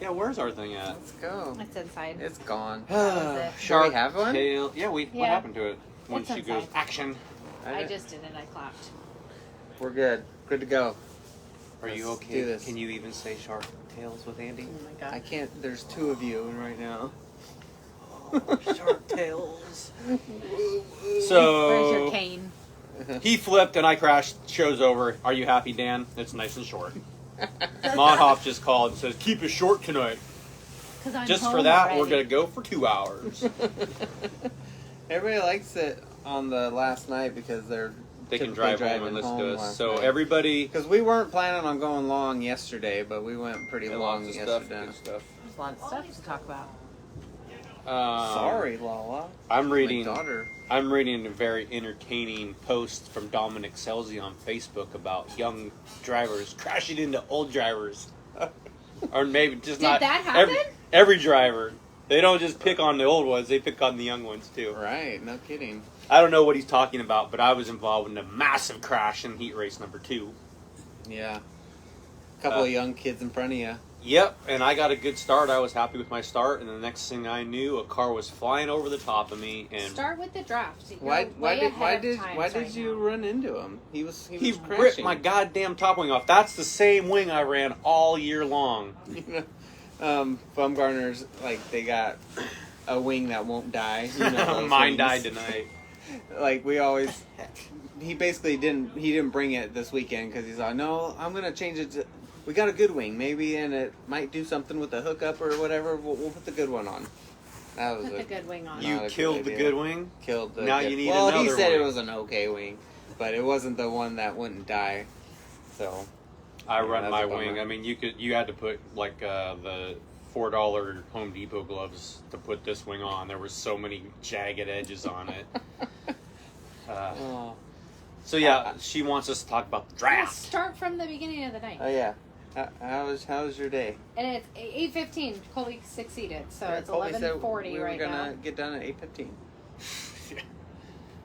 Yeah, where's our thing at? Let's go. It's inside. It's gone. was it. Should we have one? Tail. Yeah, what Yeah. happened to it? When It's she goes, inside. action. I just did it. I clapped. We're good. Good to go. Are you Let's okay? do this. Can you even say Shark Tales with Andy? Oh my god. I can't. There's two of you right now. Shark Tales. Where's So your cane? he flipped and I crashed. Show's over. Are you happy, Dan? It's nice and short. Monhoff just called and says, "Keep it short tonight." 'Cause I'm Just for home that, already. we're gonna go for 2 hours. Everybody likes it on the last night because they're They can typically drive home and driving listen to us. last So night. everybody, Because we weren't planning on going long yesterday, but we went pretty Yeah, long lots of stuff, yesterday. good stuff. There's a lot of stuff to talk about. Sorry, Lala. I'm My reading. daughter. I'm reading a very entertaining post from Dominic Selzy on Facebook about young drivers crashing into old drivers, or maybe just Did not. that happen? Every driver. They don't just pick on the old ones; they pick on the young ones too. Right, no kidding. I don't know what he's talking about, but I was involved in a massive crash in heat race number 2. Yeah. A couple of young kids in front of you. Yep, and I got a good start. I was happy with my start, and the next thing I knew, a car was flying over the top of me, and Start with the draft. You're Why way did ahead of times right you now. run into him? He was he crashing. ripped my goddamn top wing off. That's the same wing I ran all year long. Bumgarner's like they got a wing that won't die. You know, those Mine wings. died tonight. Like we always, he basically didn't bring it this weekend because he's like, no, I'm gonna change it to. We got a good wing, maybe, and it might do something with the hookup or whatever. We'll put the good one on. That was Put the good wing on. Not You a good killed the idea. good wing. Killed the. Now good- you need well, he another said wing. it was an okay wing, but it wasn't the one that wouldn't die. So I Yeah, run that's my a bummer. wing. I mean, you had to put like the $4 Home Depot gloves to put this wing on. There were so many jagged edges on it. Oh. So yeah, she wants us to talk about the Let's draft. start from the beginning of the night. Oh yeah. How was your day? And it's 8:15. Colby succeeded, so it's Colby said 11:40 we were right gonna now. get done at 8:15.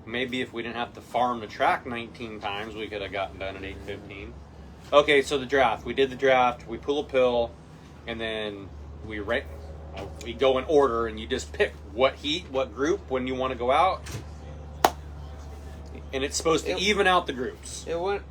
Maybe if we didn't have to farm the track 19 times, we could have gotten done at 8:15. Okay, so the draft. We did the draft. We pull a pill, and then we go in order, and you just pick what heat, what group, when you want to go out. And it's supposed to even out the groups. It went.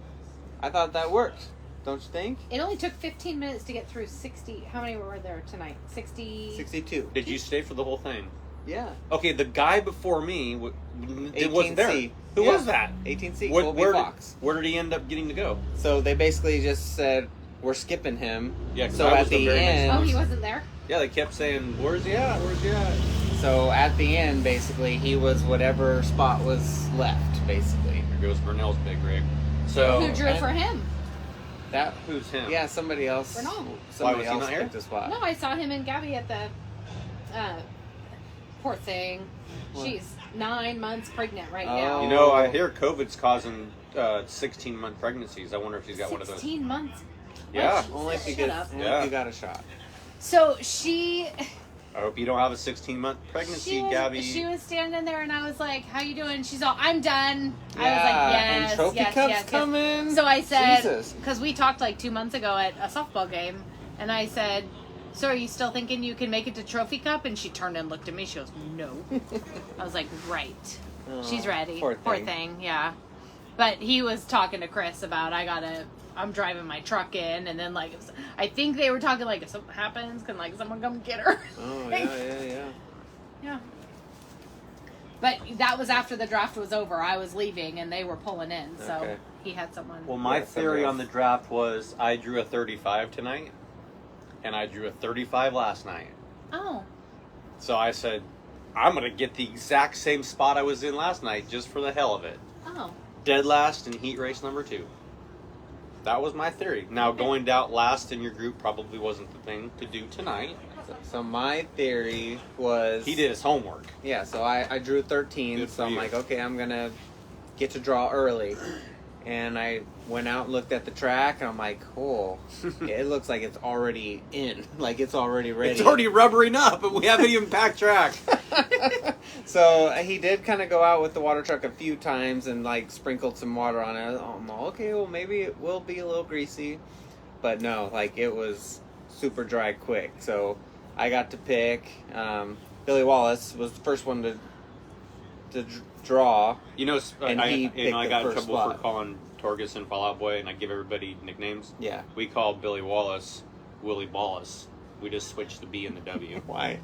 I thought that worked. Don't you think? It only took 15 minutes to get through 60. How many were there tonight? 60. 62. Did you stay for the whole thing? Yeah. Okay, the guy before me wasn't there. 18C. Who Yeah. was that? 18C. Where, Colby where, Fox. where did he end up getting to go? So they basically just said we're skipping him. Yeah, 'cause So I at was the the very next end, Oh, he wasn't there? Yeah, they kept saying, "Where's he at? Where's he at?" so at the end, basically, he was whatever spot was left. Basically, Here goes Burnell's big rig. So Who drew for him? that. who's him? Yeah, somebody else. Bernal. Somebody Why was he else not here? picked a spot. No, I saw him and Gabby at the. Poor thing. What? She's 9 months pregnant right Oh. now. You know, I hear COVID's causing 16-month pregnancies. I wonder if she's got one of those. 16 months. Yeah. Only if you Shut get. up. Only Yeah. if you got a shot. So she I hope you don't have a 16-month pregnancy, Gabby. she was standing there and I was like, "How you doing?" She's all, "I'm done." I was like, Yeah, "Yes, and trophy yes, cups yes, coming. yes." So I said, Jesus. because we talked like 2 months ago at a softball game, and I said, "So are you still thinking you can make it to trophy cup?" And she turned and looked at me. She goes, "No." I was like, "Right." She's Oh, ready. Poor Poor thing. thing, yeah. But he was talking to Chris about I'm driving my truck in, and then I think they were talking like if something happens, can someone come get her? Oh yeah. Yeah. But that was after the draft was over. I was leaving, and they were pulling in, so Okay. he had someone. Well, my Yeah, theory somebody on the else. draft was I drew a 35 tonight, and I drew a 35 last night. Oh, So I said, I'm going to get the exact same spot I was in last night just for the hell of it. oh. Dead last in heat race number 2. That was my theory. Now, going out last in your group probably wasn't the thing to do tonight. So my theory was He did his homework. Yeah, so I drew 13, Good so for I'm you. like, okay, I'm gonna get to draw early. And I went out and looked at the track, and I'm like, cool. It looks like it's already in. Like, it's already ready. It's already rubbering up, but we haven't even packed track. So he did kind of go out with the water truck a few times and, sprinkled some water on it. I'm like, okay, well, maybe it will be a little greasy. But no, it was super dry quick. So I got to pick. Billy Wallace was the first one to draw. You know, And he picked I the got in first trouble for spot. calling Torgus and Fall Out Boy, and I give everybody nicknames. Yeah. We call Billy Wallace Willie Wallace. We just switched the B and the W. Why?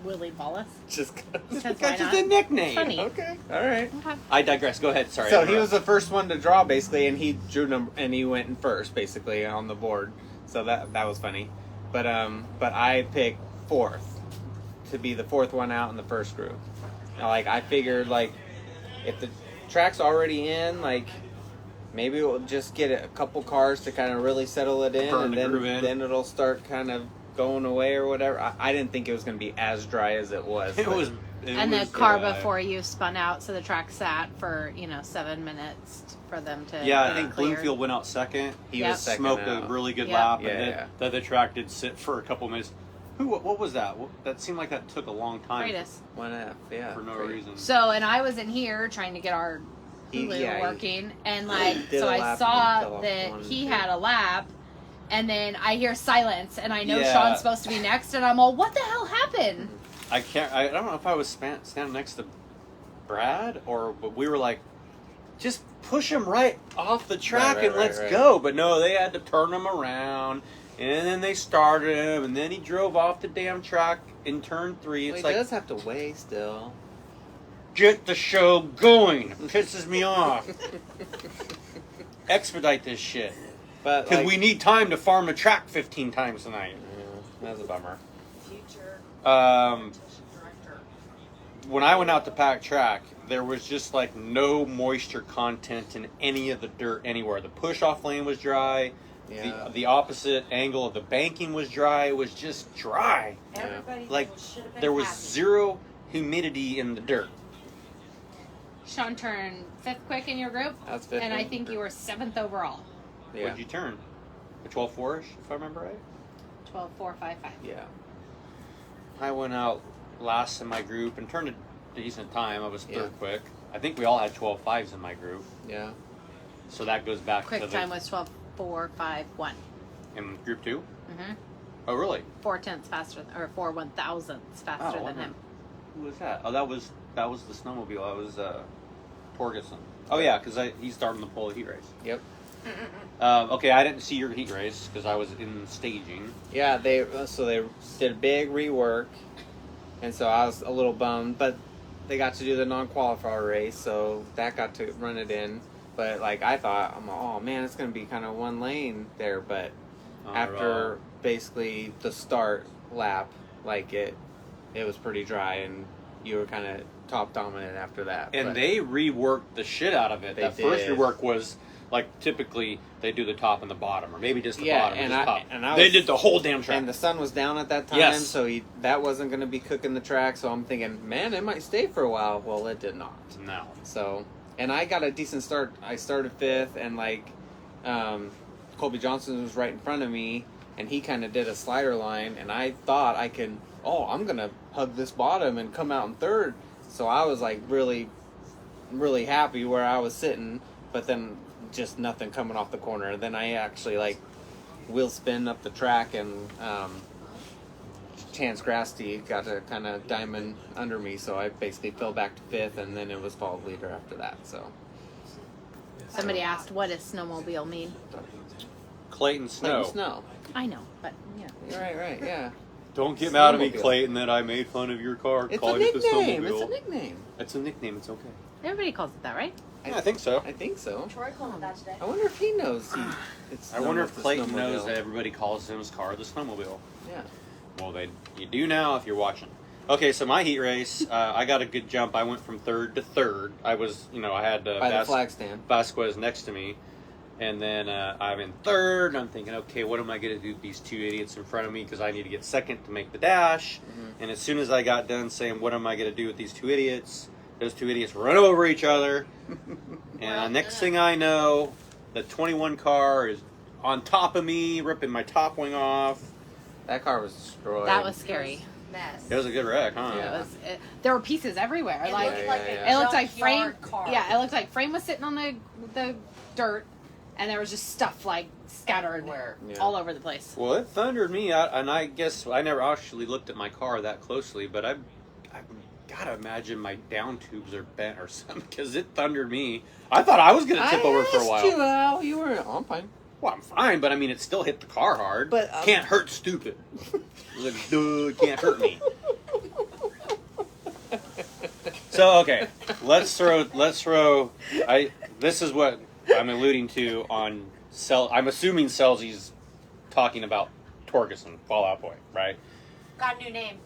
Willie Wallace. Just Because why That's just not? a nickname. Funny. okay. All right. Okay. I digress. Go ahead. Sorry. So I he was interrupted. the first one to draw basically, and he drew number, and he went in first basically on the board. So that was funny, but I picked fourth to be the fourth one out in the first group. Now, like I figured, like if the track's already in, like maybe we'll just get a couple cars to kind of really settle it in, Burn and the groove in. then it'll start kind of going away or whatever. I didn't think it was going to be as dry as it was. It but- was. And the car before you spun out, so the track sat for 7 minutes for them to. Yeah, I get think cleared. Bloomfield went out second. He Yep. was second Smoked out. a really good Yep. lap, Yeah, and then yeah. the other track did sit for a couple minutes. What was that? That seemed like that took a long time Freitas. 1F, yeah. for no Freitas. reason. So, and I was in here trying to get our Hulu He working, and did so a I lap saw and fell off that one he and had a lap, and then I hear silence, and I know Yeah. Sean's supposed to be next, and I'm all, what the hell happened? I don't know if I was standing next to Brad but we were like, just push him right off the track Right, and right, let's right. go. But no, they had to turn him around, and then they started him, and then he drove off the damn track in turn 3. Well, It's he like, does have to weigh still. get the show going. It pisses me off. Expedite this shit. But Because like, we need time to farm the track 15 times tonight. yeah, that's a bummer. Future Um, competition director. when I went out to pack track, there was just like no moisture content in any of the dirt anywhere. The push-off lane was dry. Yeah. The opposite angle of the banking was dry. It was just dry. Everybody Like, should have been there was happy. zero humidity in the dirt. Sean turned 5th quick in your group, That's fifth. and I think you were 7th overall. Yeah. What'd you turn? A 12.4-ish, if I remember right? 12.455. Yeah. I went out last in my group and turned a decent time. I was third Yeah. quick. I think we all had 12.5s in my group. Yeah. So that goes back to Quick the... time was 12.451. In group 2? Mm-hmm. Oh, really? 4/10ths faster, or 4 1,000ths faster Oh, than wonder. him. Who was that? Oh, that was the snowmobile. That was Torgerson. Oh yeah, because he's starting the pole heat race. Yep. Okay, I didn't see your heat race because I was in staging. Yeah. They did a big rework, and so I was a little bummed, but they got to do the non-qualifier race, so that got to run it in. But like I thought, I'm like, oh man, it's gonna be kind of one lane there, but after basically the start lap, like it was pretty dry, and you were kind of top dominant after that. And but- they reworked the shit out of it. They That first did. rework was like typically they do the top and the bottom, or maybe just the Yeah, bottom. and just I- top. and I they was- did the whole damn track. and the sun was down at that time, Yes. so that wasn't going to be cooking the track. So I'm thinking, man, it might stay for a while. Well, it did not. No. So, and I got a decent start. I started 5th, and like Colby Johnson was right in front of me, and he kind of did a slider line, and I thought I could. Oh, I'm gonna hug this bottom and come out in 3rd. So I was like really, really happy where I was sitting, but then just nothing coming off the corner. Then I actually like wheel spin up the track, and Chance Grasty got to kind of diamond under me, so I basically fell back to 5th, and then it was fall leader after that. So Somebody asked, what does snowmobile mean? Clayton Snow. Snow. I know, but yeah. Right, yeah. Don't get mad at me, Snowmobile. Clayton, that I made fun of your car. It's a calling it the nickname. snowmobile. It's a nickname. It's a nickname. It's okay. Everybody calls it that, right? Yeah, I think so. I think so. Troy called it that today. I wonder if he knows. It's I wonder known if as the Clayton snowmobile. knows that everybody calls his car the snowmobile. Yeah. Well, you do now if you're watching. Okay, so my heat race, I got a good jump. I went from 3rd to 3rd. I was, I had By the flag stand. Vasquez next to me. And then I'm in 3rd. And I'm thinking, okay, what am I going to do with these two idiots in front of me? Because I need to get 2nd to make the dash. Mm-hmm. And as soon as I got done saying, what am I going to do with these two idiots? Those two idiots run over each other. And next thing I know, the 21 car is on top of me, ripping my top wing off. That car was destroyed. That was scary. Mess. It was a good wreck, huh? Yeah. There were pieces everywhere. It looked like yeah. a It looked like frame. junkyard car. Yeah, it looked like frame was sitting on the dirt, and there was just stuff like scattered Everywhere. Yeah. all over the place. Well, it thundered me out, and I guess I never actually looked at my car that closely, but I gotta imagine my down tubes are bent or something because it thundered me. I thought I was gonna tip over for a while. You out. You were I'm fine. Well, I'm fine, but I mean, it still hit the car hard. But, can't hurt stupid. Like, duh, it can't hurt me. So okay, let's throw. This is what I'm alluding to on I'm assuming Selzy's talking about Torgerson, Fallout Boy, right? Got a new name.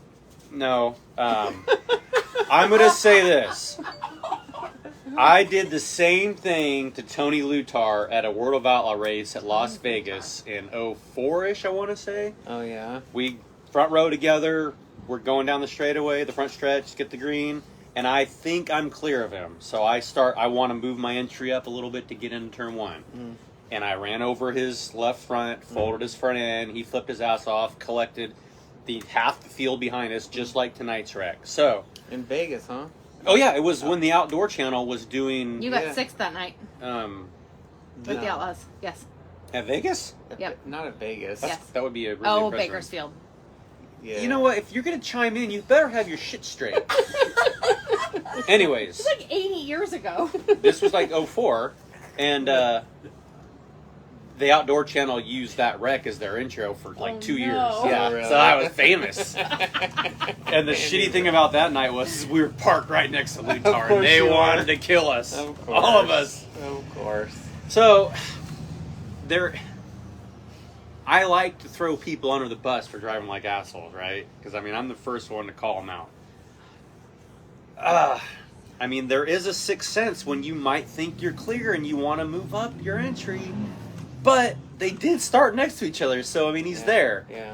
No. I'm gonna say this. I did the same thing to Tony Lutar at a World of Outlaw race at Las Vegas in 04-ish, I want to say. Oh yeah. We front row together. We're going down the straightaway, the front stretch, get the green, and I think I'm clear of him. So I want to move my entry up a little bit to get into turn one. Mm. And I ran over his left front, folded his front end. He flipped his ass off, collected the half the field behind us, just like tonight's wreck. So, In Vegas, huh? oh yeah, it was when the Outdoor Channel was doing You got Yeah. 6th that night with the No. Outlaws. Yes. at Vegas. Yep. Not at Vegas. Yes. That would be a really Oh, impressive. Bakersfield. Yeah. You know what? If you're gonna chime in, you better have your shit straight. Anyways, It's like 80 years ago. this was like 04, and the Outdoor Channel used that wreck as their intro for like Oh, 2 years. no. Yeah, Oh, really? so I was famous. And the shitty thing about that night was we were parked right next to Lutar, course and they you wanted were. to kill us, Of all of course. us. Of course. So I like to throw people under the bus for driving like assholes, right? Because I mean, I'm the first one to call them out. I mean, there is a sixth sense when you might think you're clear and you want to move up your entry, but they did start next to each other, so I mean, he's Yeah. there. Yeah.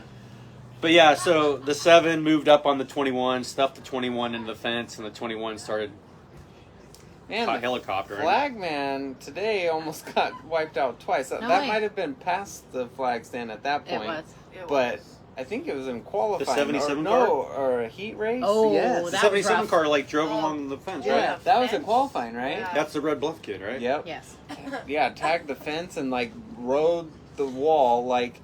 But yeah, so the 7 moved up on the 21, stuffed the 21 into the fence, and the 21 started Man, the helicoptering. Flagman today almost got wiped out twice. No That way. might have been past the flag stand at that It point. was. But I think it was in qualifying. The 77 or a heat race. Oh, yes. The that 77 was rough. car like drove Oh. along the fence, Yeah, right? that was in qualifying, right? Yeah. That's the Red Bluff kid, right? Yep. Yes. Yeah, tagged the fence and like rode the wall like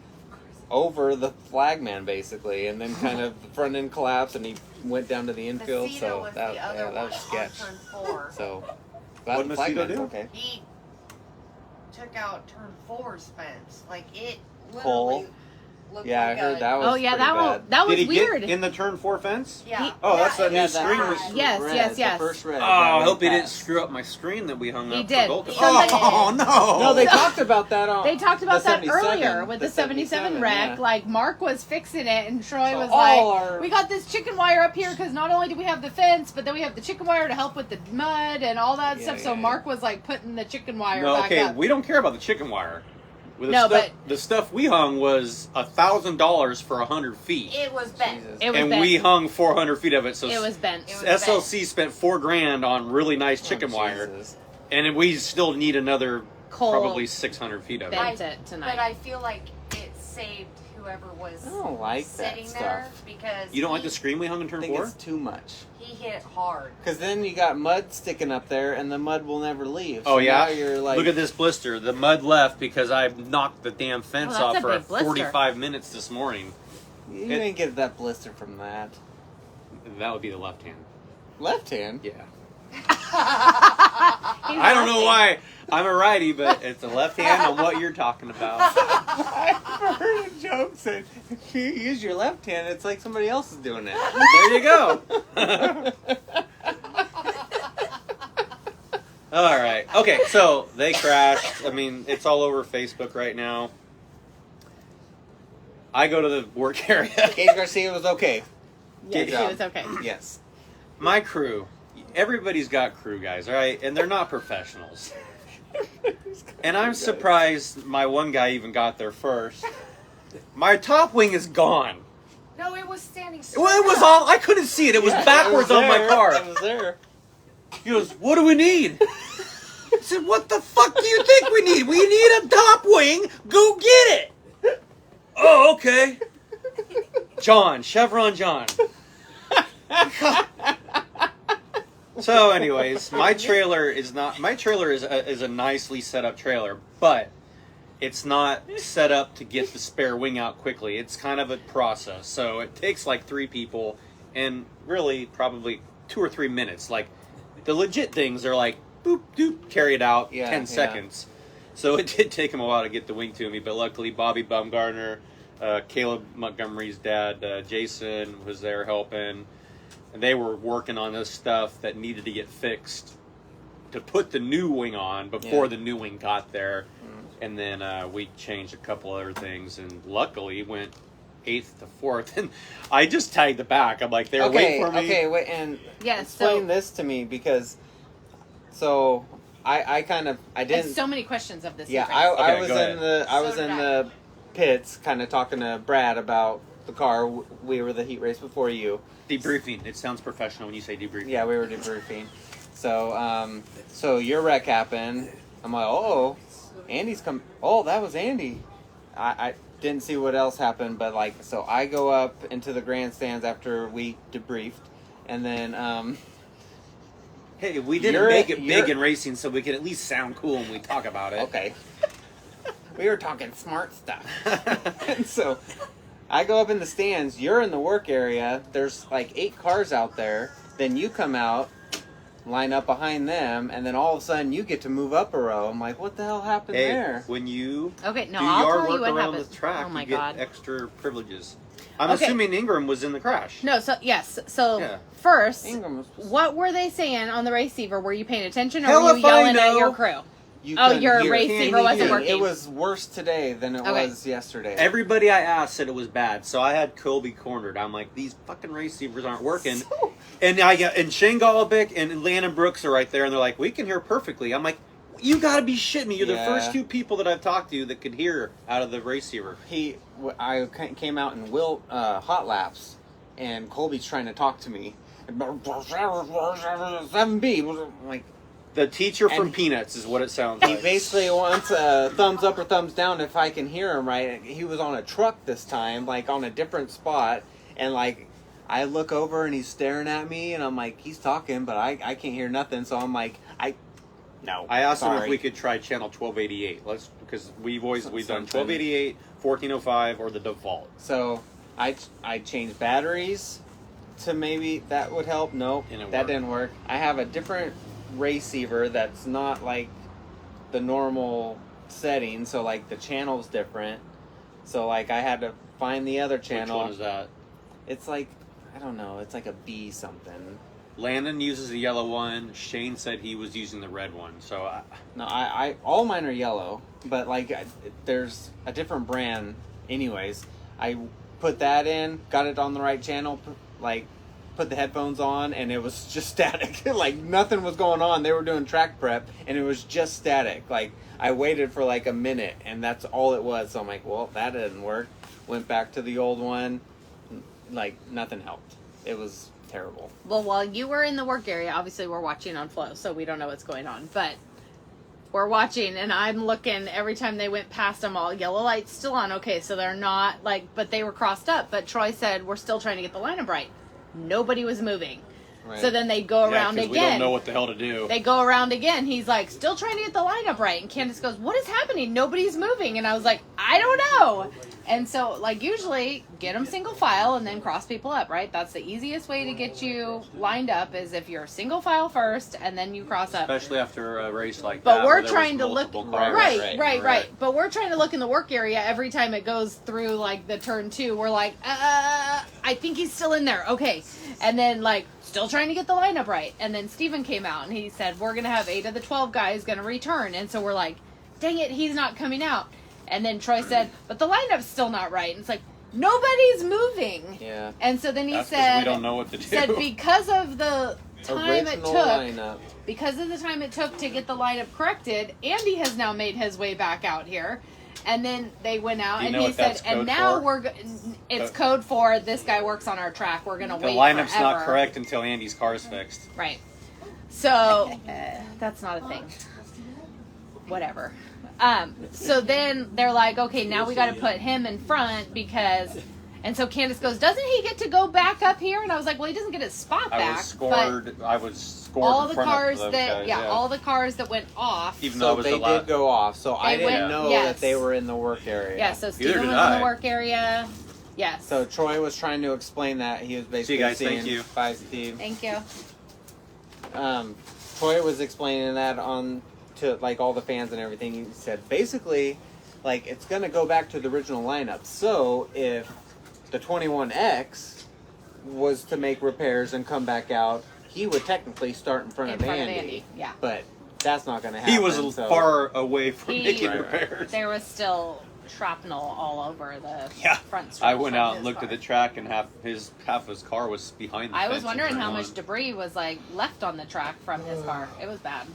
over the flagman basically, and then kind of the front end collapsed and he went down to the infield. Mosquito So was that, the other yeah, that one was on sketch. turn 4. So glad What'd the Mosquito flagman's do? okay. He took out turn 4's fence. Like it Cole? literally looked Yeah, I like heard a, that was. Oh, yeah, pretty that bad. one. That was Did he weird. get in the turn 4 fence? Yeah. Oh, that's that new Yeah, screen that was- first Yes, red, yes, yes. The first red. Oh, I that hope he went didn't past. screw up my screen that we hung He up did. for Gold Cup. Somebody- Oh, no! No, they talked about that on. They talked about the that 77, earlier with the 77 wreck. yeah. Like, Mark was fixing it, and Troy So was all like, our- we got this chicken wire up here because not only do we have the fence, but then we have the chicken wire to help with the mud and all that Yeah, stuff. So yeah, Mark was like putting the chicken wire No, back okay, up. we don't care about the chicken wire. With the No, stuff, but- the stuff we hung was $1,000 for 100 feet, It was bent. Jesus. It was and bent. we hung 400 feet of it. So It was bent. It was SLC spent $4,000 on really nice chicken Oh, wire, Jesus. and we still need another Cole probably 600 feet of it. bent it tonight. But I feel like it saved whoever was I don't like that sitting there stuff. because You don't like he- the screen we hung in I turn think 4? it's too much. He hit hard. Because then you got mud sticking up there, and the mud will never leave. Oh So yeah, now you're like, look at this blister. The mud left because I knocked the damn fence Oh, that's off a for big blister. 45 minutes this morning. you it- didn't get that blister from that. That would be the left hand. Left hand. Yeah. He's I don't know laughing. why I'm a righty, but it's a left hand on what you're talking about. I've heard a joke saying if you use your left hand, it's like somebody else is doing it. There you go. All right. Okay, so they crashed. I mean, it's all over Facebook right now. I go to the work area. Gage Garcia was okay. Yes, Good he job. was okay. Yes. My crew. Everybody's got crew guys, all right? And they're not professionals. And I'm surprised my one guy even got there first. My top wing is gone. No, it was standing Well, it was all, I couldn't see it. It was backwards on my car. It was there. He goes, what do we need? I said, what the fuck do you think we need? We need a top wing. Go get it. Oh, okay. John, Chevron John. So anyways, my trailer is a nicely set up trailer, but it's not set up to get the spare wing out quickly. It's kind of a process. So it takes like 3 people and really probably 2 or 3 minutes. Like the legit things are like boop doop, carry it out 10 seconds. So it did take him a while to get the wing to me, but luckily Bobby Bumgarner, Caleb Montgomery's dad, Jason was there helping, and they were working on this stuff that needed to get fixed to put the new wing on before the new wing got there. And then we changed a couple other things, and luckily went 8th to 4th. And I just tagged the back. I'm like, they're waiting for me. Okay, wait, and Yeah, explain this to me, because so I I didn't. had so many questions of this. Yeah, race. I Okay, was go in ahead. I was So in did the pits, kind of talking to Brad about the car. We were the heat race before you. Debriefing. It sounds professional when you say debriefing. Yeah, we were debriefing. So, so your wreck happened. I'm like, oh, Andy's come. Oh, that was Andy. I didn't see what else happened, but like, so I go up into the grandstands after we debriefed, and then Hey, we didn't make it big in racing, so we can at least sound cool when we talk about it. okay, we were talking smart stuff. And so I go up in the stands. You're in the work area. There's like 8 cars out there. Then you come out, line up behind them, and then all of a sudden you get to move up a row. I'm like, what the hell happened Hey, there? when you Okay, no, do I'll your tell you work what around happened. the track, Oh my you get God. extra privileges. I'm Okay. assuming Ingram was in the crash. No, so yes. So Yeah. first, Ingram was- what were they saying on the receiver? Were you paying attention, or Hell were you if I yelling at know. your crew? You Oh, couldn't your hear. receiver Can't wasn't hear. working. It was worse today than it Okay. was yesterday. Everybody I asked said it was bad, so I had Colby cornered. I'm like, these fucking receivers aren't working. And Shane Golobic and Landon Brooks are right there, and they're like, we can hear perfectly. I'm like, you gotta be shitting me. You're the Yeah. first 2 people that I've talked to that could hear out of the receiver. I came out in hot laps, and Colby's trying to talk to me. 7B. I'm like, The teacher from And Peanuts is what it sounds he like. basically wants a thumbs up or thumbs down if I can hear him right. He was on a truck this time, like on a different spot, and like I look over and he's staring at me, and I'm like, he's talking, but I can't hear nothing. So I'm like, no. I asked him if sorry. we could try channel 1288. Because we've done Something. 1288, 1405, or the default. So I changed batteries to maybe that would help. Nope, And it that worked. didn't work. I have a different receiver that's not like the normal setting, so like the channel's different. So like I had to find the other channel. Which one is that? It's like, I don't know, it's like a B something. Landon uses the yellow one. Shane said he was using the red one. So No, I all mine are yellow, but like there's a different brand. Anyways, I put that in, got it on the right channel, put the headphones on, and it was just static. Like nothing was going on. They were doing track prep, and it was just static. Like I waited for like a minute, and that's all it was. So I'm like, well, that didn't work. Went back to the old one. Like nothing helped. It was terrible. Well, while you were in the work area, obviously we're watching on Flow, so we don't know what's going on. But we're watching, and I'm looking every time they went past them all. Yellow light's still on. Okay, so they're not but they were crossed up. But Troy said, we're still trying to get the lineup right. Nobody was moving. Right. So then they go around 'cause again. we don't know what the hell to do. They go around again. He's like, still trying to get the lineup right. And Candace goes, what is happening? Nobody's moving. And I was like, I don't know. And so, like, usually get them single file and then cross people up, right? That's the easiest way to get you lined up is if you're single file first and then you cross up. Especially after a race like But that. we're where there was trying to look multiple right, cars. right. But we're trying to look in the work area every time it goes through like the turn 2. We're like, I think he's still in there. Okay. And then like still trying to get the lineup right. And then Steven came out and he said, we're gonna have 8 of the 12 guys gonna return. And so we're like, dang it, he's not coming out. And then Troy said, but the lineup's still not right. And it's like, nobody's moving. Yeah. And so then he That's 'cause said, we don't know what to do. said because of the time it Original took, lineup. because of the time it took to get the lineup corrected, Andy has now made his way back out here. And then they went out Do you and know he what said, that's and code now for? It's code for this guy works on our track. We're going to The wait lineup's forever. not correct until Andy's car's fixed. Right. So that's not a thing. Whatever. So then they're like, okay, now we got to put him in front because, And so Candace goes, doesn't he get to go back up here? And I was like, well, he doesn't get his spot I back. was scored. I was scored All in the front cars of those that, guys, all the cars that went off. Even though I So was they the last. did go off. So I They didn't went- know yes. that they were in the work area. Yeah, so Steven did was in I. the work area. Yes. So Troy was trying to explain that. He was basically guys, saying, thank you. Bye, Steve. Thank you. Troy was explaining that on to like all the fans and everything. He said basically, like it's gonna go back to the original lineup. So if the 21X was to make repairs and come back out, he would technically start in front In of front Andy. of Andy. Yeah. But that's not gonna happen. He was so- far away from He- making Right, repairs. There was still shrapnel all over the Yeah. front I stretch went of out and his looked car. at the track, and half of his car was behind the I was fence in wondering turn how one. much debris was like left on the track from his car. It was bad.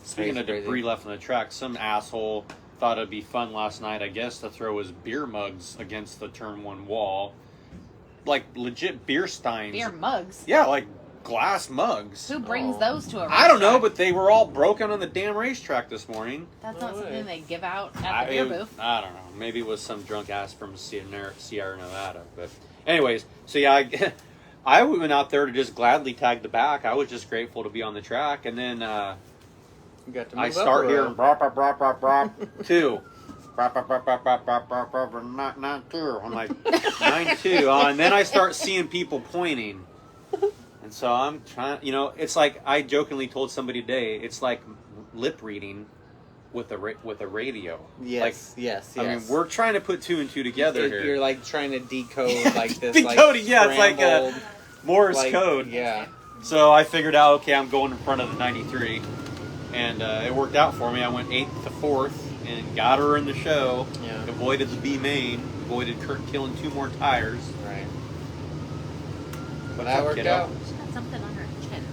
Speaking of Crazy. debris left on the track, some asshole thought it'd be fun last night, I guess, to throw his beer mugs against the turn one wall. Like legit beer steins. Beer mugs. Yeah, like glass mugs. Who brings Oh. those to a I don't know, racetrack? but they were all broken on the damn racetrack this morning. That's No not way. something they give out at the beer booth. I don't know. Maybe it was some drunk ass from Sierra Nevada. But anyways, so yeah, I went out there to just gladly tag the back. I was just grateful to be on the track. And then You got to I move start up a hearing row. brop, brop, brop, brop, brop, 2. Brop, brop, brop, brop, brop, brop, brop, brop, brop, not 2. I'm like, 9-2. And then I start seeing people pointing. And so I'm trying, it's like I jokingly told somebody today, it's like lip reading with a radio. Yes, yes, yes. I mean, we're trying to put 2 and 2 together here. You're like trying to decode like this. Decoding, like, yeah, it's like a scrambled, Morse like, code. Yeah. So I figured out, okay, I'm going in front of the 93. And it worked out for me. I went 8th to 4th and got her in the show. Yeah. Avoided the B main. Avoided Kurt killing 2 more tires. Right. What's That up, worked kiddo? out. She's got something on her chin.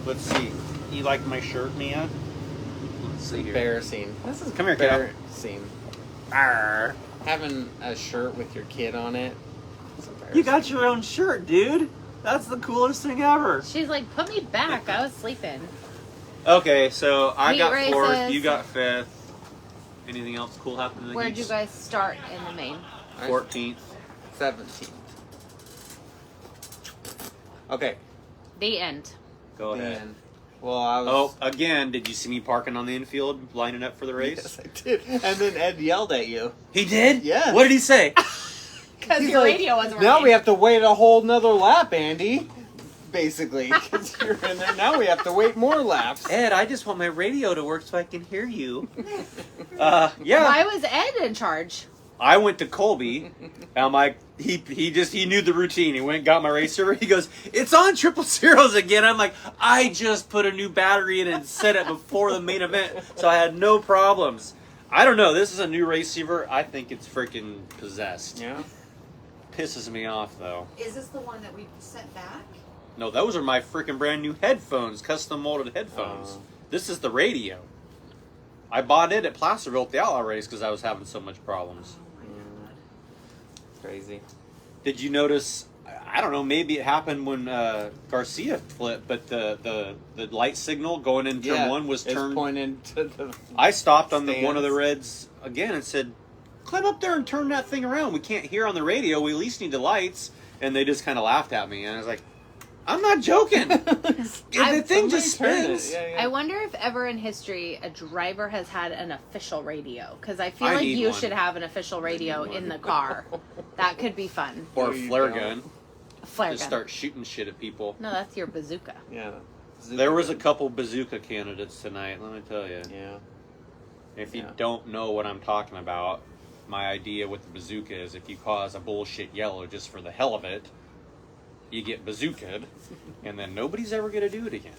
Let's see. You like my shirt, Mia? Let's see here. Embarrassing. This is Come here, kiddo. embarrassing. Arr. Having a shirt with your kid on it. It's You embarrassing. got your own shirt, dude. That's the coolest thing ever. She's like, put me back. I was sleeping. Okay, so I Heat got 4th. races. You got 5th. Anything else cool happen in the Where'd you heats? guys start in the main? 14th. 17th. Okay. The end. Go ahead. Dan. Well, I was. Oh, again, did you see me parking on the infield, lining up for the race? Yes, I did. And then Ed yelled at you. He did? Yes. What did he say? Because He's your like, radio wasn't Now working. we have to wait a whole nother lap, Andy. Basically, because you're in there. Now we have to wait more laps. Ed, I just want my radio to work so I can hear you. Yeah. Why was Ed in charge? I went to Colby, and I'm like, he knew the routine. He went and got my racer. He goes, it's on 000s again. I'm like, I just put a new battery in and set it before the main event, so I had no problems. I don't know. This is a new receiver. I think it's freaking possessed. Yeah. Pisses me off, though. Is this the one that we sent back? No, those are my freaking brand new headphones, custom molded headphones. Oh. This is the radio. I bought it at Placerville at the Outlaw race because I was having so much problems. Crazy. Did you notice? I don't know. Maybe it happened when Garcia flipped, but the light signal going in turn 1 was it's turned. pointing to the. I stopped on stands. one of the reds again and said, "Climb up there and turn that thing around. We can't hear on the radio. We at least need the lights." And they just kind of laughed at me, and I was like, "I'm not joking. The thing just spins." Yeah, yeah. I wonder if ever in history a driver has had an official radio. Because I feel I like need you one. should have an official radio one. in the car. That could be fun. Or No, a you flare don't. gun. A flare Just gun. start shooting shit at people. No, that's your bazooka. Yeah. There was a couple bazooka candidates tonight, let me tell you. Yeah. If you Yeah. don't know what I'm talking about, my idea with the bazooka is if you cause a bullshit yellow just for the hell of it, you get bazookaed, and then nobody's ever going to do it again.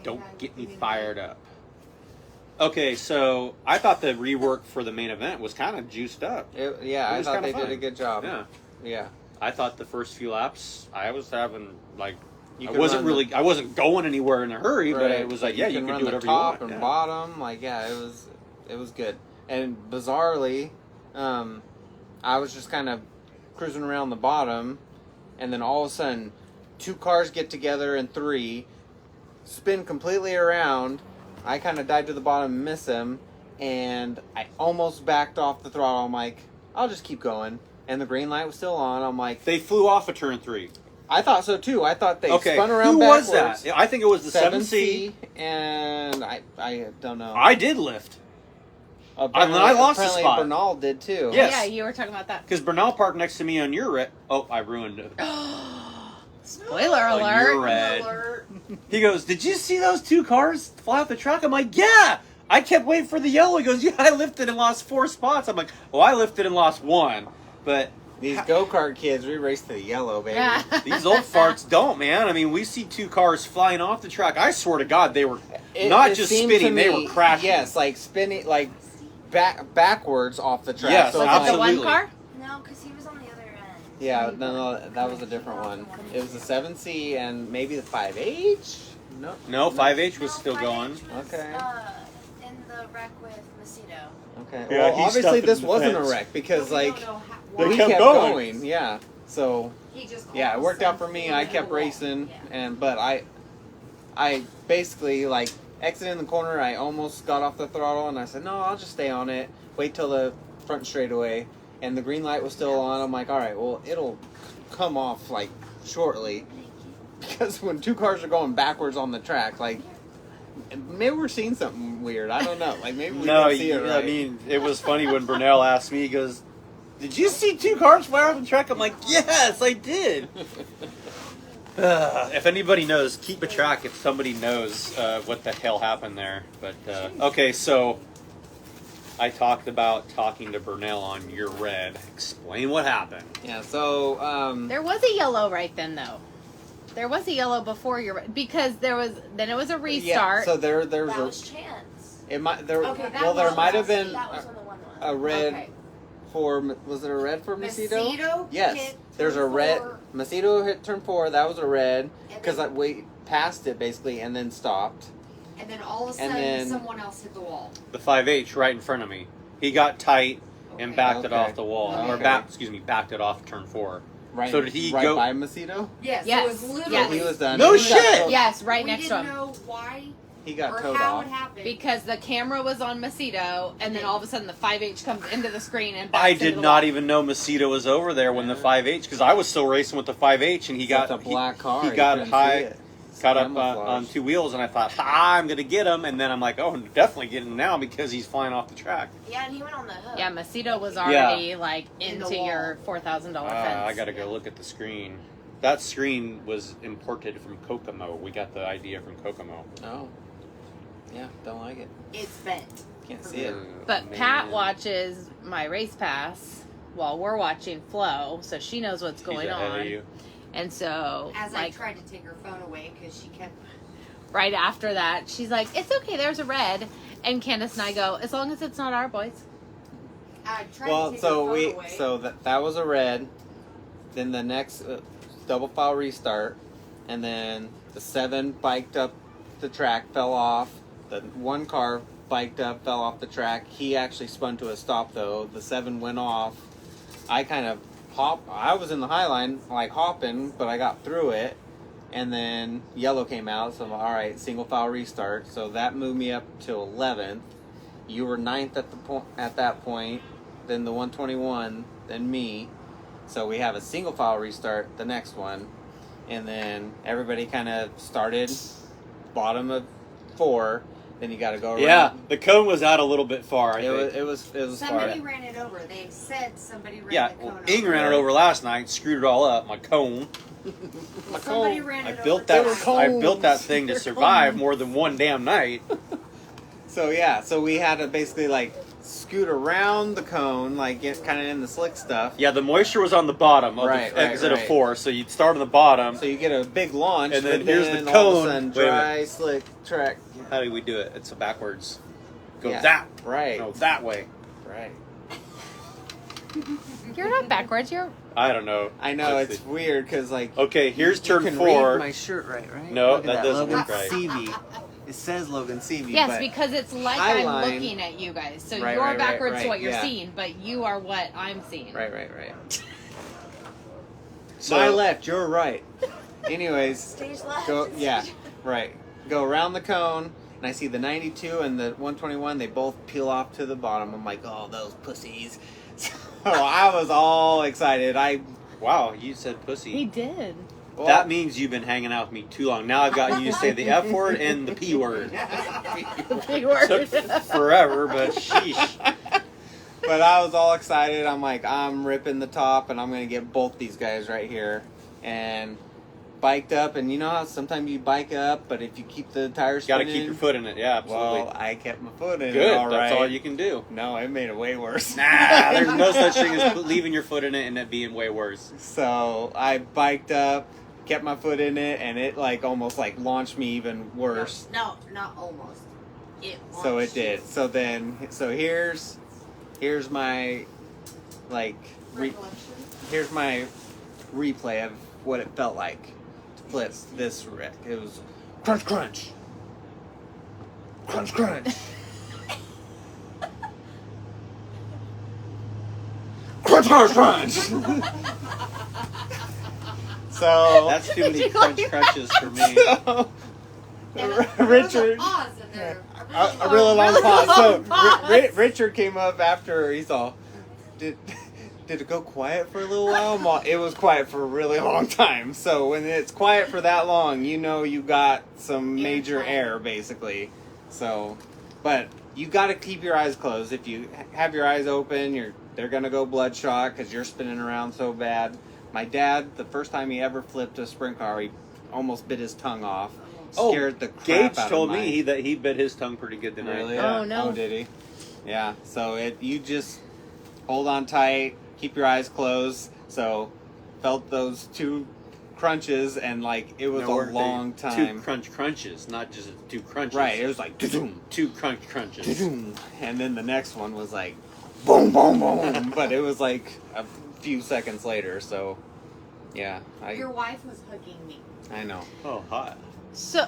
Don't get me fired up. Okay, so I thought the rework for the main event was kind of juiced up. Yeah, It I was thought kinda they fun. did a good job. Yeah. Yeah. I thought the first few laps, I was having, like, You I could wasn't run I wasn't going anywhere in a hurry, but Right. it was like, yeah, you can run do the whatever top you want. and Yeah. bottom. Like, yeah, it was good. And bizarrely, I was just kind of cruising around the bottom, and then all of a sudden, 2 cars get together and 3 spin completely around. I kind of dive to the bottom and miss him, and I almost backed off the throttle. I'm like, I'll just keep going. And the green light was still on. I'm like, They flew off of turn 3. I thought so too. I thought they Okay, spun around who backwards. was that? I think it was the 7C. And I don't know. I did lift. Apparently, I lost the apparently spot. Bernal did too. Yes. Yeah, you were talking about that. Because Bernal parked next to me on your red. Oh, I ruined it. Spoiler On alert. your red. Alert. He goes, "Did you see those 2 cars fly off the track?" I'm like, "Yeah." I kept waiting for the yellow. He goes, "Yeah, I lifted and lost 4 spots." I'm like, "Well, I lifted and lost 1." But These go-kart kids, we race to the yellow, baby. Yeah. these old farts don't, man. I mean, we see 2 cars flying off the track. I swear to God, they were It not just seemed to spinning; they me- were crashing. Yes, like spinning, like backwards off the track. Yes, so Was it's it the like, one absolutely. car? No, because he was on the other end. yeah, no, that was a different one. It was the 7C and maybe the 5H. No, No, 5H was No, still 5H going. was, Okay. In the wreck with Macedo. Okay. Yeah, well, he obviously stuffed it this in the wasn't fence. a wreck because But we like don't know They we kept kept going. going. Yeah. So He just yeah, it called worked out for some me. fool I in kept the wall. racing, Yeah. but I basically like exited in the corner. I almost got off the throttle, and I said, no, I'll just stay on it. Wait till the front straightaway, and the green light was still on. I'm like, all right, well, it'll come off like shortly, because when 2 cars are going backwards on the track, like maybe we're seeing something weird. I don't know. Like maybe we No, don't see it right. I mean, it was funny when Burnell asked me. He goes, "Did you see 2 cars fly off the track?" I'm like, "Yes, I did." If anybody knows, keep a track if somebody knows what the hell happened there. But okay, so I talked about talking to Burnell on your red. Explain what happened. Yeah. So There was a yellow right then, though. There was a yellow before your because there was then it was a restart. Yeah, so there was That a was Chance. it might there Okay, that well there was- might have been That was when the one was. a red Okay. for was it a red for Macedo? Macedo Yes, hit there's a turn red. 4, Macedo hit turn 4. That was a red and because then- we passed it basically and then stopped. and then all of a and sudden then- someone else hit the wall. The 5H right in front of me. He got tight and Okay. backed it Okay. off the wall, or Okay. backed it off turn 4. Right. So did he right go- by Macedo? Yes, Yes, it was literally. yes. He was done. No He got shit! towed- Yes, right we next to didn't him. know why He got or towed how off. it happened. Because the camera was on Macedo, and then all of a sudden the 5H comes into the screen and I backs did into the not wall. even know Macedo was over there when the Yeah. 5H, because I was still racing with the 5H, and he It's got a black car. He you got couldn't see high, it. got up Camouflage. on 2 wheels, and I thought, "Ha, I'm gonna get him." And then I'm like, "Oh, I'm definitely getting him now because he's flying off the track." Yeah, and he went on the hook. Yeah, Macedo was already like In the into wall. your $4,000 fence. I gotta go look at the screen. That screen was imported from Kokomo. We got the idea from Kokomo. Oh. Yeah, don't like it. it's bent. Can't see it. But Pat watches my race pass while we're watching Flo, so she knows what's going He's ahead on. of you. And so, As I like, tried to take her phone away because she kept. right after that, she's like, "It's okay, there's a red." And Candace and I go, "As long as it's not our boys." I tried to Well, take so her we phone away. so that was a red. Then the next double file restart, and then the 7 biked up the track, fell off. The 1 car biked up, fell off the track. He actually spun to a stop though. The 7 went off. I kind of I was in the high line, like hopping, but I got through it. And then yellow came out, so I'm like, all right, single file restart. So that moved me up to 11th. You were 9th at that point. Then the 121, then me. So we have a single file restart, the next one, and then everybody kind of started bottom of 4. Then you got to go around. Yeah, the cone was out a little bit far. I think. It was somebody far. ran it over. They said somebody ran Yeah, the well, cone Ing over. ran it over last night, screwed it all up. My cone. Well, somebody ran I it built over. that. They were I cones. built that thing to They're survive cones. more than one damn night. So yeah, so we had to basically like scoot around the cone, like get kind of in the slick stuff. Yeah, the moisture was on the bottom of Right, the right, exit of right. 4, so you'd start on the bottom. So you get a big launch, And then but here's the all cone. of a sudden, Wait a dry, slick track. How do we do it? It's a backwards. Go Yeah, that. right, No, that way. right. You're not backwards. You're I don't know. I know Let's it's see. weird because like Okay, here's you turn can 4. read my shirt right? No, Look at that doesn't Logan look right. CV. It says Logan CV. yes, but because it's like high I'm line- looking at you guys. So Right, you're right, right, backwards right, to what you're yeah. seeing, but you are what I'm seeing. right. So, My left, your right. Anyways, Stage left. go yeah, right. Go around the cone, and I see the 92 and the 121. They both peel off to the bottom. I'm like, oh, those pussies. I was all excited. Wow, you said pussy. He did. Well, That means you've been hanging out with me too long. Now I've gotten you to say the F word and the P word. Big word. Took forever, but sheesh. But I was all excited. I'm like, I'm ripping the top, and I'm gonna get both these guys right here. And biked up, and you know how sometimes you bike up, but if you keep the tires Got to spinning, keep your foot in it. Yeah, absolutely. well, I kept my foot in Good. it. All right. That's all you can do. No, it made it way worse. Nah, there's no such thing as leaving your foot in it and it being way worse. So I biked up, kept my foot in it, and it like almost like launched me even worse. No, not almost. It So launched it did. So then, here's my like Recollection. here's my replay of what it felt like to flip this wreck. It was crunch, crunch, crunch, crunch, crunch, crunch, crunch. So That's too many crunch crunches for me. so, And there was Richard. a pause in there. A really long pause. So pause. Richard came up after he's all, did it go quiet for a little while? It was quiet for a really long time. So when it's quiet for that long, you know you got some major air basically. So, but you got to keep your eyes closed. If you have your eyes open, they're gonna go bloodshot because you're spinning around so bad. My dad, the first time he ever flipped a sprint car, he almost bit his tongue off. Scared the crap Gage out told of me mine. that he bit his tongue pretty good tonight. Really? Yeah. Oh, no. Oh, did he? Yeah. So you just hold on tight, keep your eyes closed. So felt those two crunches, and like it was No, a weren't they long time. Two crunch crunches, not just two crunches. Right. It was like doo-doom, Two crunch crunches. doo-doom. And then the next one was like boom, boom, boom. But it was like a few seconds later. So yeah, Your wife was hugging me. I know. Oh, hot. So,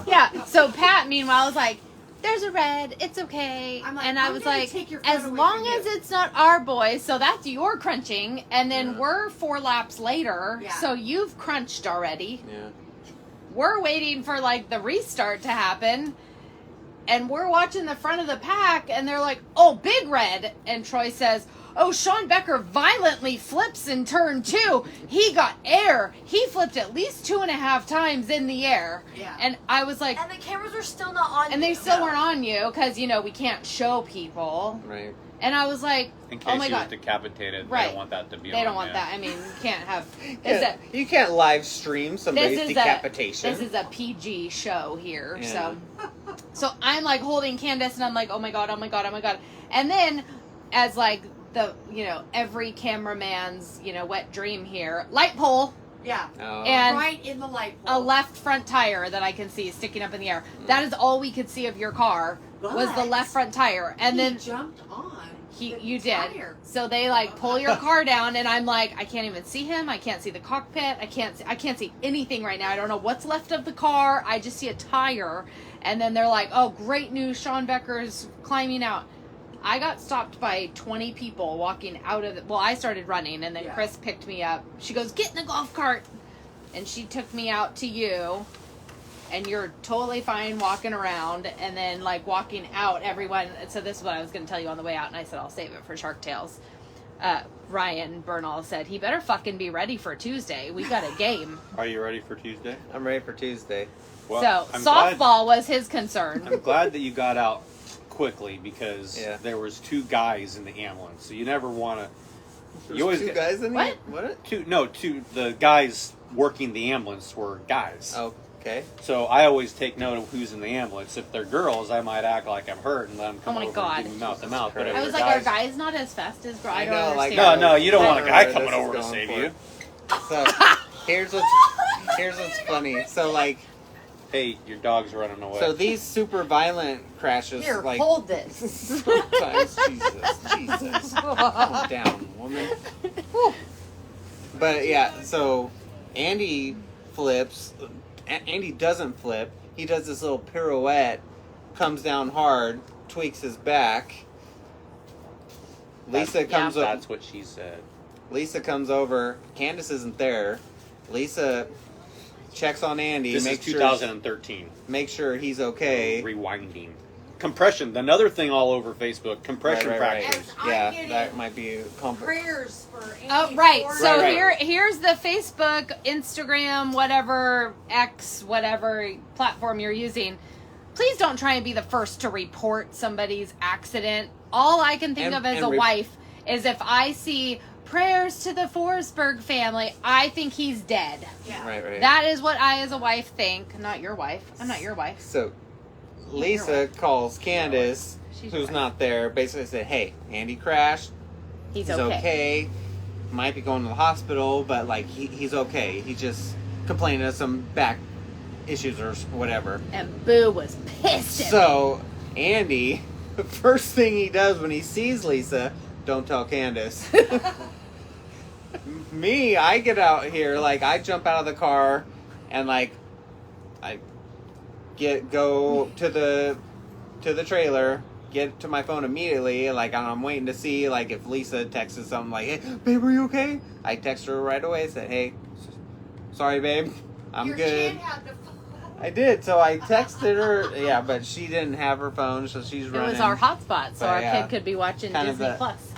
yeah. So Pat, meanwhile, was like, "There's a red. It's okay." I'm like, and I I'm was gonna like, take your foot "As away long from you." as it's not our boy, so that's your crunching." And then Yeah. we're 4 laps later, Yeah. so you've crunched already. Yeah. We're waiting for like the restart to happen. And we're watching the front of the pack, and they're like, "Oh, big red." And Troy says, "Oh, Sean Becker violently flips in turn 2. He got air. He flipped at least 2.5 times in the air." Yeah. And I was like, And the cameras were still not on. and they you. still weren't on you because, you know, we can't show people. Right. And I was like, In case oh my he was God. decapitated, they Right. don't want that to be They on, don't want yeah. that. I mean, you can't have. It's Yeah, a, you can't live stream somebody's this is decapitation. this is a PG show here. Yeah. So I'm like holding Candace and I'm like, oh my God, oh my God, oh my God. And then as like the, you know, every cameraman's, you know, wet dream here, light pole, Yeah. Oh. and Right in the light a pole. left front tire that I can see sticking up in the air. That is all we could see of your car was the But left front tire. And he then jumped on. the you did. tire. So they like pull your car down, and I'm like, I can't even see him. I can't see the cockpit. I can't see anything right now. I don't know what's left of the car. I just see a tire, and then they're like, "Oh, great news! Sean Becker's climbing out." I got stopped by 20 people walking out of the. Well, I started running, and then Yeah. Chris picked me up. She goes, "Get in the golf cart," and she took me out to you. And you're totally fine walking around, and then like walking out, everyone. So this is what I was going to tell you on the way out, and I said I'll save it for Shark Tales. Ryan Bernal said he better fucking be ready for Tuesday. We got a game. Are you ready for Tuesday? I'm ready for Tuesday. Well, So I'm softball was his concern. I'm glad that you got out quickly because Yeah. there was 2 guys in the ambulance, so you never want to. There's You always two get- guys in What? here? What? Two. The guys working the ambulance were guys. Oh, okay. So I always take note of who's in the ambulance. If they're girls, I might act like I'm hurt and let them come Oh my over God. and give me mouth to mouth. But if I was they're like, are guys, guys not as fast as girls? I I don't know, like- understand. no, you don't want a guy This coming is over to going save for you. it. So here's what's funny. So like, Hey, your dog's running away. so these super violent crashes, Here, like hold this. sometimes, Jesus, calm down, woman. But yeah, so Andy flips. Andy doesn't flip. He does this little pirouette, comes down hard, tweaks his back. Lisa comes up. That's what she said. Lisa comes over. Candace isn't there. Lisa checks on Andy. This is make 2013. sure he's okay. Rewinding. compression. Another thing all over Facebook, compression Right. fractures. I'm Yeah, getting that might be prayers for Andy Oh, right. Ford. So Right. here's the Facebook, Instagram, whatever, X, whatever platform you're using. Please don't try and be the first to report somebody's accident. All I can think And- of as and a re- wife is if I see prayers to the Forsberg family, I think he's dead. Yeah. Right. That is what I, as a wife, think. Not your wife. I'm not your wife. So Lisa calls Candace, She's who's right. not there, basically said, "Hey, Andy crashed. He's He's okay. okay. Might be going to the hospital, but like he's okay. He's just complaining of some back issues or whatever." And Boo was pissed at me. So Andy, the first thing he does when he sees Lisa, don't tell Candace. Me, I get out here, like I jump out of the car, and like I go to the trailer, get to my phone immediately, like I'm waiting to see like if Lisa texts something like, "Hey, babe, are you okay?" I text her right away, said, "Hey, sorry, babe, I'm Your good." kid had the phone. I did, so I texted her, yeah, but she didn't have her phone, so she's It running. was our hotspot, so But, our yeah, kid could be watching kind of Disney a- Plus.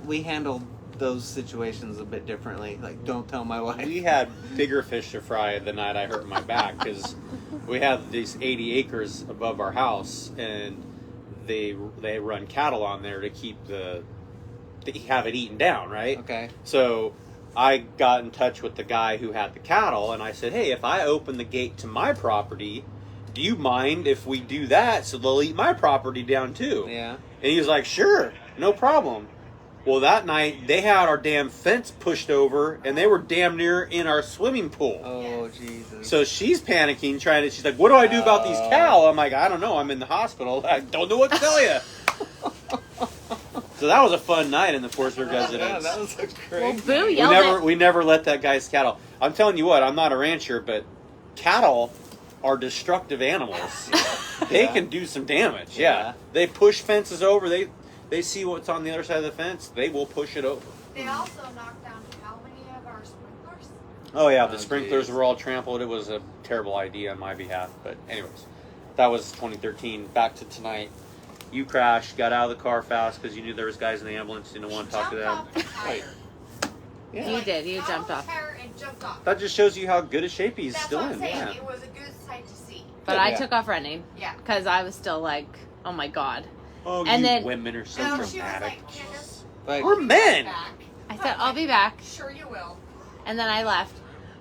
We handled those situations a bit differently. Like, don't tell my wife. We had bigger fish to fry the night I hurt my back because we have these 80 acres above our house, and they run cattle on there to keep to have it eaten down, right? Okay. So I got in touch with the guy who had the cattle, and I said, "Hey, if I open the gate to my property, do you mind if we do that so they'll eat my property down too?" Yeah. And he was like, "Sure, no problem." Well, that night they had our damn fence pushed over, and they were damn near in our swimming pool. Oh, Jesus. So she's panicking, she's like, "What do I do about these cow?" I'm like, "I don't know. I'm in the hospital. I don't know what to tell you." So that was a fun night in the Forsberg yeah, residence. that was a Well, great. Boo we yelled at we never let that guy's cattle. I'm telling you what, I'm not a rancher, but cattle are destructive animals. They Yeah. can do some damage. Yeah. Yeah. They push fences over. They see what's on the other side of the fence. They will push it over. They also knocked down how many of our sprinklers? Oh yeah, Oh, the sprinklers geez. were all trampled. It was a terrible idea on my behalf. But anyways, that was 2013. Back to tonight. You crashed, got out of the car fast because you knew there was guys in the ambulance. Didn't want to talk to them. Jumped off the Right. tire. Yeah. You did. You Got jumped on off. the tire and jumped off. That just shows you how good a shape he's That's still what I'm in. saying. Yeah. It was a good sight to see. But Yeah. I took off running Yeah. because I was still like, oh my God. Oh, And you then- women are so No, she was dramatic. like, Candace, But We're men. back. I said, I'll be back. Sure you will. And then I left.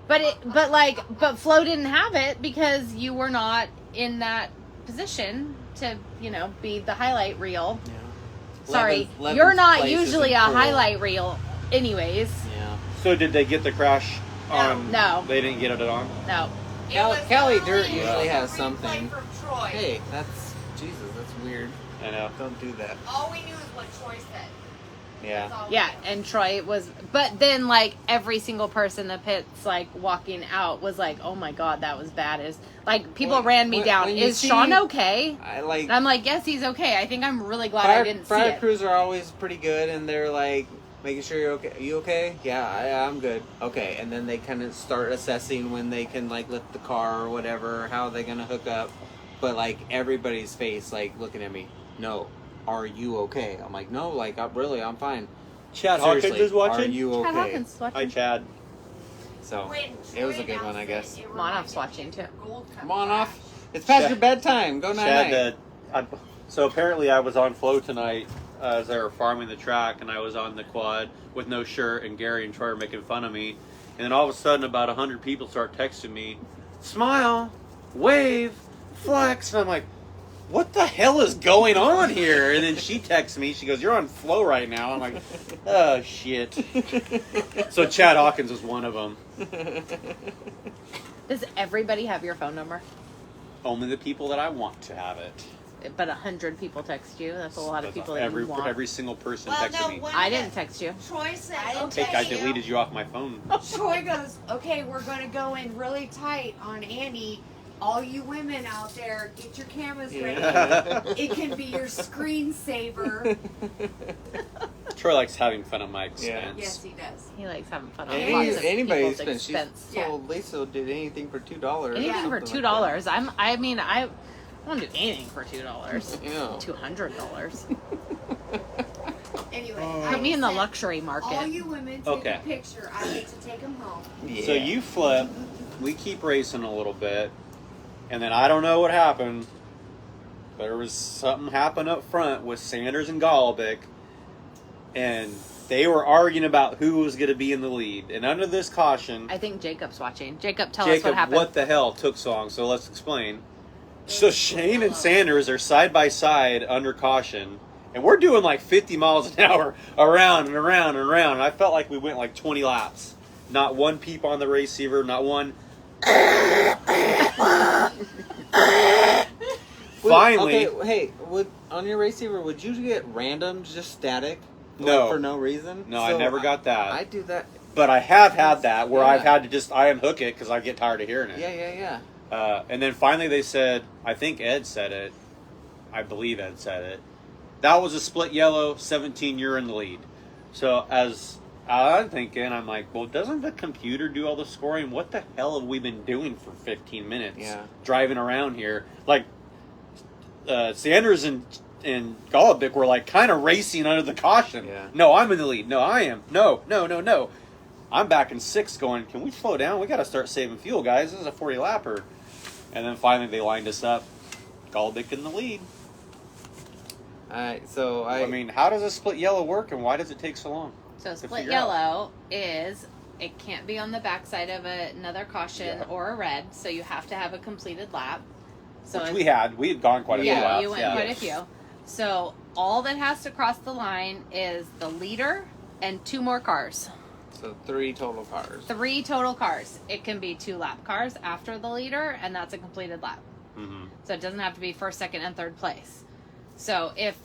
But Flo didn't have it because you were not in that position to, be the highlight reel. yeah. Sorry, 11th you're not place is usually a cool. highlight reel anyways. Yeah. So did they get the crash on? No. They didn't get it on? No. It Kelly- was Kelly only Dirt a usually has replay something. From Troy. Hey, that's Jesus. That's weird. I know. Don't do that. All we knew is what Troy said. Yeah. That's all we Yeah, knew. and Troy was, but then every single person that pits walking out was like, oh my God, that was bad. Is people Well, ran me when- down. when you Is see- Sean okay? I like. And I'm like, yes, he's okay. I think I'm really glad I didn't see Fire it. crews are always pretty good, and they're like making sure you're okay. You okay? Yeah, I'm good. Okay, and then they kind of start assessing when they can lift the car or whatever. How are they gonna hook up? But everybody's face looking at me. No, are you okay? I'm like, no, I'm fine. Chad Seriously, Hawkins is watching. Are you okay? Chad Hawkins is watching. Hi, Chad. So When it was Troy a good one, I announced guess. it, it Monoff's reminded watching, me too. of Gold Cup Come on crash. off. It's past Chad- your bedtime. Go night night. Chad, so apparently I was on flow tonight as they were farming the track, and I was on the quad with no shirt, and Gary and Troy were making fun of me. And then all of a sudden, about 100 people start texting me, "Smile, wave, flex," and I'm like, "What the hell is going on here?" And then she texts me. She goes, "You're on flow right now." I'm like, "Oh shit." So Chad Hawkins was one of them. Does everybody have your phone number? Only the people that I want to have it. But 100 people text you. That's a lot of people that every you want. every single person Well, texted no, me. when I didn't text you. Troy said, I didn't okay. I deleted you off my phone. Troy goes, okay, we're going to go in really tight on Andy. All you women out there, get your cameras ready. Yeah. It can be your screensaver. Troy likes having fun at my expense. Yes, he does. He likes having fun on Any, lots of anybody people's spent. She's expense. Yeah. told Lisa did anything for $2. or Anything for something $2. like that. won't do anything for $2. Yeah. $200. Anyway, Put me in the said, luxury all market. you women take Okay. a picture. I get to take them home. Yeah. So you flip, we keep racing a little bit, and then I don't know what happened. There was something happened up front with Sanders and Golobic, and they were arguing about who was going to be in the lead. And under this caution, I think Jacob's watching. Jacob, tell us Jacob, what happened. what the hell took so long? So let's explain. So Shane and Sanders are side by side under caution, and we're doing like 50 miles an hour around and around and around. And I felt like we went like 20 laps. Not one peep on the receiver, not one. Finally, Okay, hey, on your receiver, would you get random, just static? No. For no reason? No, I never got that. I do that. but I have had that where I've Yeah. had to just I unhook it because I get tired of hearing it. Yeah. And then finally they said, I think Ed said it. I believe Ed said it. That was a split yellow, 17, you're in the lead. So as I'm thinking, I'm like, well, doesn't the computer do all the scoring? What the hell have we been doing for 15 minutes? Yeah. Driving around here. Like, Sanders and Golobic were like kind of racing under the caution. Yeah. No, I'm in the lead. No, I am. No. I'm back in 6th going, can we slow down? We got to start saving fuel, guys. This is a 40 lapper. And then finally they lined us up. Golobic in the lead. So I mean, how does a split yellow work and why does it take so long? So to split figure out? yellow is it can't be on the backside of another caution Yeah. or a red, so you have to have a completed lap. So Which if- we had. We had gone quite a few yeah, laps. you went yeah. quite a few. So all that has to cross the line is the leader and 2 more cars. So 3 total cars. 3 total cars. It can be 2 lap cars after the leader, and that's a completed lap. Mhm. So it doesn't have to be 1st, 2nd, and 3rd place. So if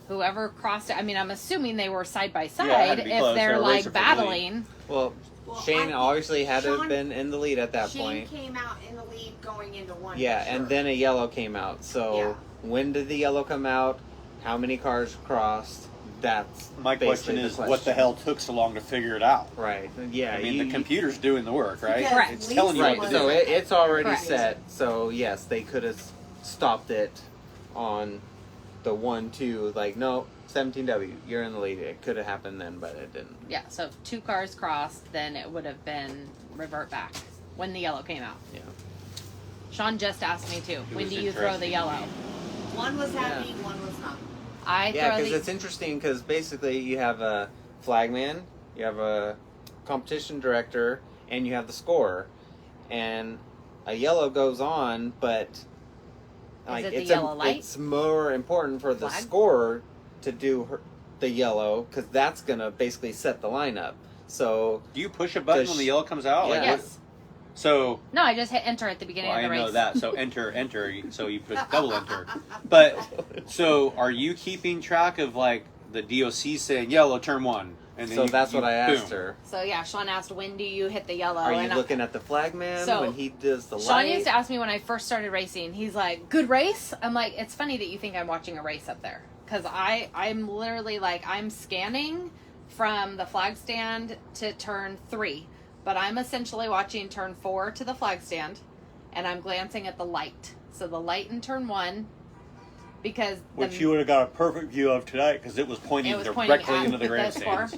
whoever crossed it, I mean, I'm assuming they were side by Yeah, it side. had to be If close. They they're were like racing for the lead. battling, Well, Well, I Shane think obviously had to have Sean- been in the lead at that Shane point. came out in the lead going into one. Yeah, for and sure. then a yellow came out. So Yeah. when did the yellow come out? How many cars crossed? That's My question basically is, what the hell took so long to figure it out? Right. Yeah. I mean, the computer's doing the work, right? Because Correct. It's telling you Right. what to So do. it's already Correct. set. So yes, they could have stopped it on the 1-2. Like no, 17W, you're in the lead. It could have happened then, but it didn't. yeah, so if 2 cars crossed, then it would have been revert back when the yellow came out. Yeah. Sean just asked me too. When was do you throw the interesting. yellow? One was happening, one was not. I Yeah, throw because the it's interesting because basically you have a flagman, you have a competition director, and you have the scorer, and a yellow goes on, but like it the it's yellow light? it's more important for the Flag? scorer to do the yellow because that's gonna basically set the lineup. So Do you push a button when the yellow comes out? Yeah. Like, yes. So, No, I just hit enter at the beginning well, of I the race. know that. So enter. So you put double enter. But so are you keeping track of like the DOC saying yellow turn 1? And then so you, that's what I asked boom. her. So yeah, Sean asked when do you hit the yellow? Are you and looking at the flagman So, when he does the Sean light? used to ask me when I first started racing. He's like, "Good race." I'm like, "It's funny that you think I'm watching a race up there, because I'm literally like I'm scanning from the flag stand to turn 3, but I'm essentially watching turn 4 to the flag stand, and I'm glancing at the light. So the light in turn 1, because Which you would have got a perfect view of tonight because it was pointing It was directly pointing into the at the grandstands.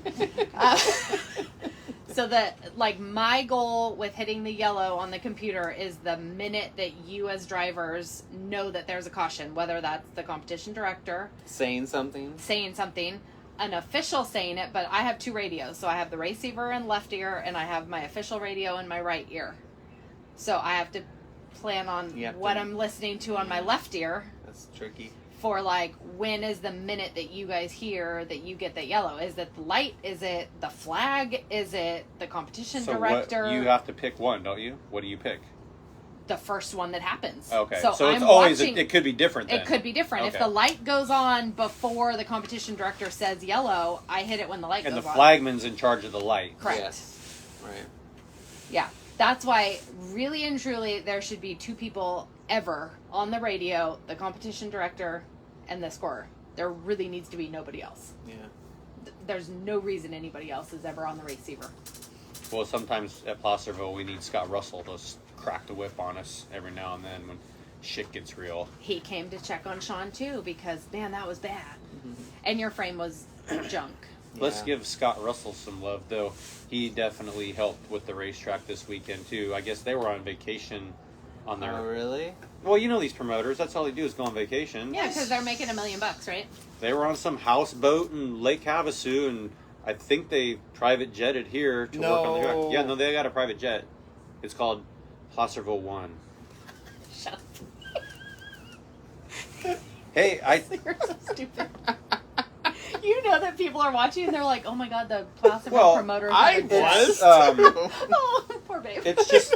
So that, like, my goal with hitting the yellow on the computer is the minute that you as drivers know that there's a caution, whether that's the competition director saying something. saying something, an official saying it, but I have 2 radios. So I have the receiver in left ear and I have my official radio in my right ear. So I have to plan on You have what to- I'm listening to on my left ear That's tricky. for, like, when is the minute that you guys hear that you get that yellow? Is it the light? Is it the flag? Is it the competition So director? what, you have to pick one, don't you? What do you pick? The first one that happens. Okay, So, it's I'm always watching, it could be different. Then. it could be different. If Okay. the light goes on before the competition director says yellow, I hit it when the light And the goes on. flagman's in charge of the light. Correct. Yes. Right. Yeah. That's why, really and truly, there should be 2 people ever on the radio: the competition director and the scorer. There really needs to be nobody else. Yeah. There's no reason anybody else is ever on the receiver. Well, sometimes at Placerville we need Scott Russell to crack the whip on us every now and then when shit gets real. He came to check on Sean too because man, that was bad. And your frame was junk. Let's Yeah. give Scott Russell some love, though. He definitely helped with the racetrack this weekend, too. I guess they were on vacation on their... Oh, really? Well, you know these promoters. That's all they do is go on vacation. Yeah, because they're making $1 million, right? They were on some houseboat in Lake Havasu, and I think they private jetted here to work on the track. No. Yeah, no, they got a private jet. It's called Placerville 1. Shut Hey, You're so stupid. You know that people are watching and they're like, oh my god, the Placerville Well, promoter. I had a jet." was. Oh, poor babe. it's just,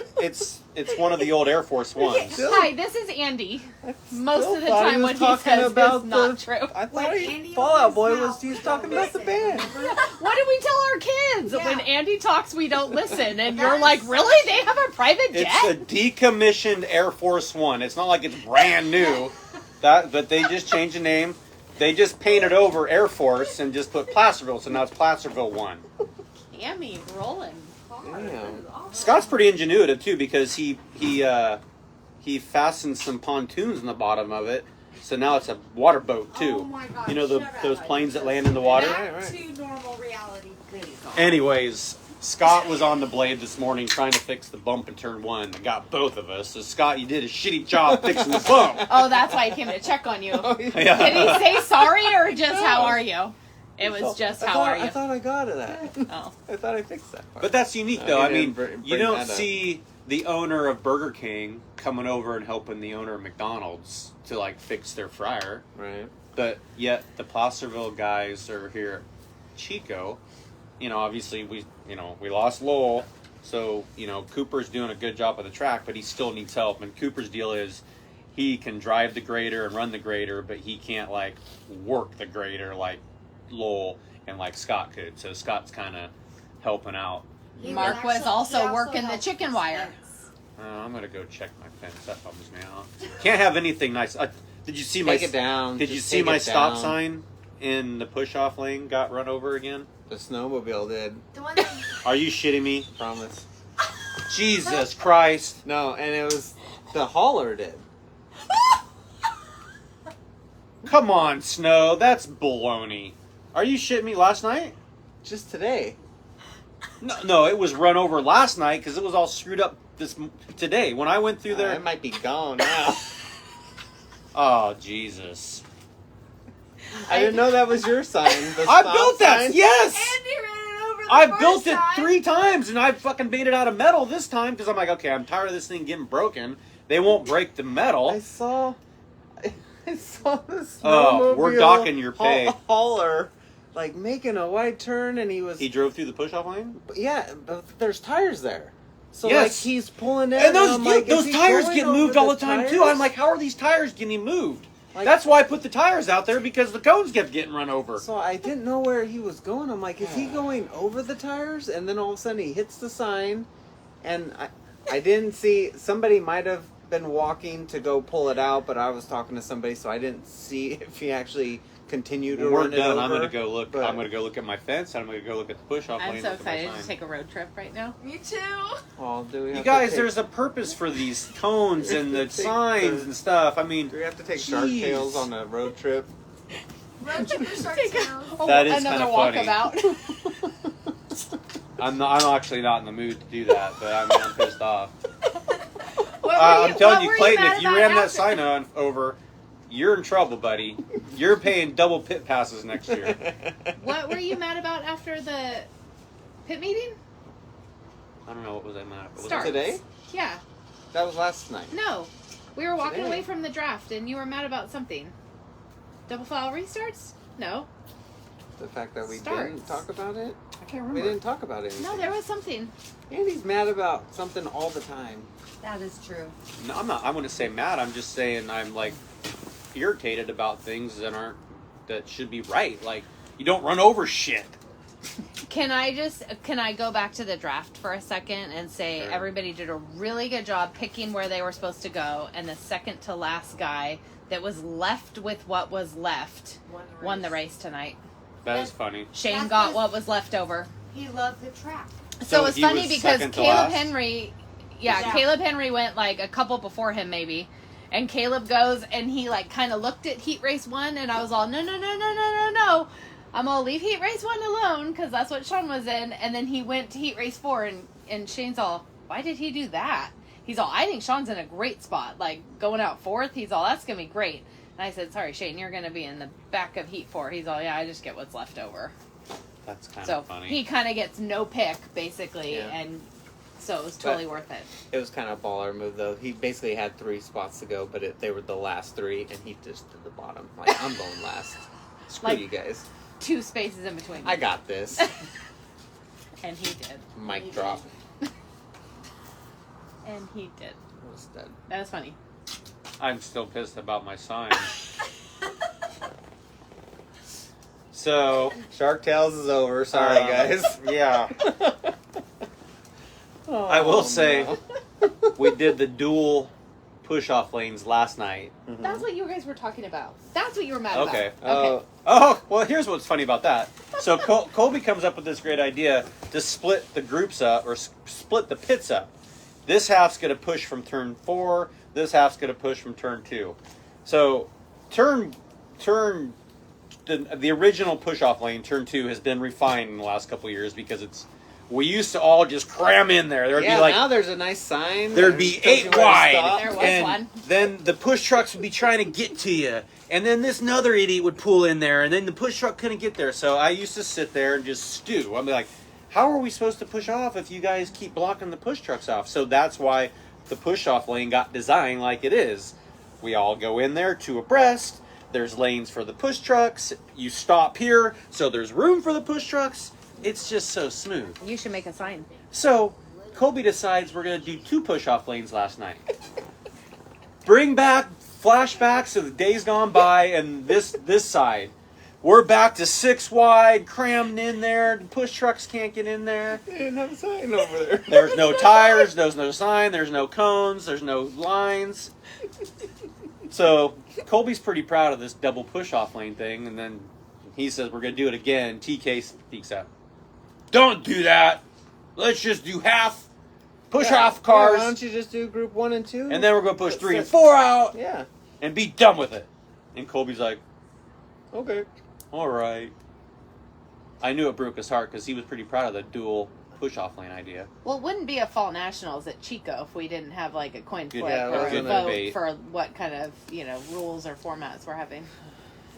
it's one of the old Air Force Ones. Hi, this is Andy. Most Still of the thought he time, was what he talking says about is not the- true. I When thought Andy Fallout opens Boy his was mouth, he was we talking don't about the listen, band. remember? What do we tell our kids? Yeah. When Andy talks, we don't listen. And That you're is like, so really? They have a private jet? It's a decommissioned Air Force One. It's not like it's brand new. But they just changed the name. They just painted over Air Force and just put Placerville, so now it's Placerville 1. Yummy, rolling. Damn. Scott's pretty ingenuitive too because he fastened some pontoons in the bottom of it, so now it's a water boat too. Oh my God, You know shut up. those planes that land in the water. Back Right. to normal reality, please. Anyways, Scott was on the blade this morning trying to fix the bump in turn 1 that got both of us. So Scott, you did a shitty job fixing the bump. Oh, that's why he came to check on you. Yeah. Did he say sorry or just how are you? It was just how are I you. thought I got it that. Oh. I thought I fixed that part. But that's unique, No, though. he I mean, didn't you bring don't that up. see the owner of Burger King coming over and helping the owner of McDonald's to like fix their fryer, Right. but yet the Placerville guys are here. Chico, you know, obviously we lost Lowell, so Cooper's doing a good job of the track, but he still needs help. And Cooper's deal is he can drive the grader and run the grader, but he can't like work the grader like Lowell and like Scott could. So Scott's kind of helping out. He Mark would was also he working the helps chicken with wire. fence. I'm gonna go check my fence. That bums me out. Can't have anything nice. Did you see Take my it down. Did you Just see take my it stop down. sign in the push-off lane got run over again? The snowmobile did. The one that Are you shitting me? Promise. Jesus Christ! No, and it was the hauler did. Come on, Snow. That's baloney. Are you shitting me? Last night? Just today. No, it was run over last night because it was all screwed up today. When I went through It there. might be gone now. Oh Jesus! I didn't know that was your sign. The I stop built that. sign. Yes. Andy ran it over the I first built it time. 3 times, and I fucking made it out of metal this time because I'm like, okay, I'm tired of this thing getting broken. They won't break the metal. I saw the snowmobile. Oh, we're docking your pay. Hauler, like making a wide turn, and he was. He drove through the push-off lane. Yeah, but there's tires there. So Yes. like he's pulling in, And those I'm like, those is he tires going get over moved all the time too. tires? I'm like, how are these tires getting moved? Like- That's why I put the tires out there because the cones kept getting run over. So I didn't know where he was going. I'm like, is he going over the tires? And then all of a sudden he hits the sign, and I didn't see. Somebody might have been walking to go pull it out, but I was talking to somebody, so I didn't see if he actually continued to When we're run it done, over. I'm gonna go look. but- I'm gonna go look at my fence. And I'm gonna go look at the push-off lane. I'm so look at my excited sign. to take a road trip right now. Me too. Oh, do we have You to guys, take- there's a purpose for these cones and the Take signs the- and stuff. I mean, Do we have to take Shark Jeez. Tales on a road trip? Road trip or Shark Take a- Tales? Oh, That is another kinda funny. walkabout. I'm actually not in the mood to do that, but I'm pissed off. What were I'm telling what you, were Clayton, mad if you about ram that after- sign over, you're in trouble, buddy. You're paying double pit passes next year. What were you mad about after the pit meeting? I don't know what was I mad at. Start. Today? Yeah. That was last night. No. We were walking Today. away from the draft and you were mad about something. Double file restarts? No. The fact that we Starts. didn't talk about it? I can't We remember. didn't talk about anything. No, there was something. Andy's mad about something all the time. That is true. No, I'm not. I wouldn't say mad. I'm just saying I'm like irritated about things that should be right. Like you don't run over shit. Can I go back to the draft for a second and say Sure. everybody did a really good job picking where they were supposed to go, and the second to last guy that was left with what was left won the race tonight. That is funny. Shane That's got just- what was left over. He loved the track. So it's he funny was because second to Caleb last? Henry, yeah, Yeah. Caleb Henry went like a couple before him maybe, And Caleb goes and he like kind of looked at Heat Race 1 and I was all, no. I'm going to leave Heat Race 1 alone because that's what Sean was in. And then he went to Heat Race 4 and Shane's all, why did he do that? He's all, I think Sean's in a great spot. Like, going out 4th, he's all, that's going to be great. And I said, sorry, Shane, you're going to be in the back of Heat 4. He's all, yeah, I just get what's left over. That's kind So of funny. he kind of gets no pick, basically. Yeah. And so it was totally worth it. It was kind of a baller move, though. He basically had 3 spots to go, but they were the last 3, and he just did the bottom. Like, I'm going last. Screw Like- you guys. 2 spaces in between. I got this. And he did. Mic drop. And he did. I was dead. That was funny. I'm still pissed about my sign. So, Shark Tales is over. Sorry, guys. Yeah. I will say, we did the dual push-off lanes last night. That's what you guys were talking about. That's what you were mad Okay. about. Oh, well, here's what's funny about that. So Colby comes up with this great idea to split the groups up, or split the pits up. This half's going to push from turn 4. This half's going to push from turn 2. So the original push-off lane, turn 2, has been refined in the last couple of years because we used to all just cram in there. There'd Yeah, be like now there's a nice sign. there'd be Tells you 8 where to wide, stop. There was and one. then the push trucks would be trying to get to you, and then this another idiot would pull in there, and then the push truck couldn't get there. So I used to sit there and just stew. I'd be like, how are we supposed to push off if you guys keep blocking the push trucks off? So that's why the push-off lane got designed like it is. We all go in there 2 abreast. There's lanes for the push trucks. You stop here, so there's room for the push trucks. It's just so smooth. You should make a sign. So, Colby decides we're going to do 2 push-off lanes last night. Bring back flashbacks of the days gone by and this side. We're back to 6 wide, crammed in there. The push trucks can't get in there. They didn't have a sign over there. There's no tires, there's no sign, there's no cones, there's no lines. So, Colby's pretty proud of this double push-off lane thing, and then he says we're going to do it again. TK speaks out. Don't do that. Let's just do half. Push off cars. Why don't you just do group 1 and 2? And then we're going to push 3 and 4 out Yeah. and be done with it. And Colby's like, Okay. all right. I knew it broke his heart because he was pretty proud of the dual push-off lane idea. Well, it wouldn't be a fall nationals at Chico if we didn't have like a coin Good- flip yeah, it or a wasn't a vote debate. for what kind of rules or formats we're having.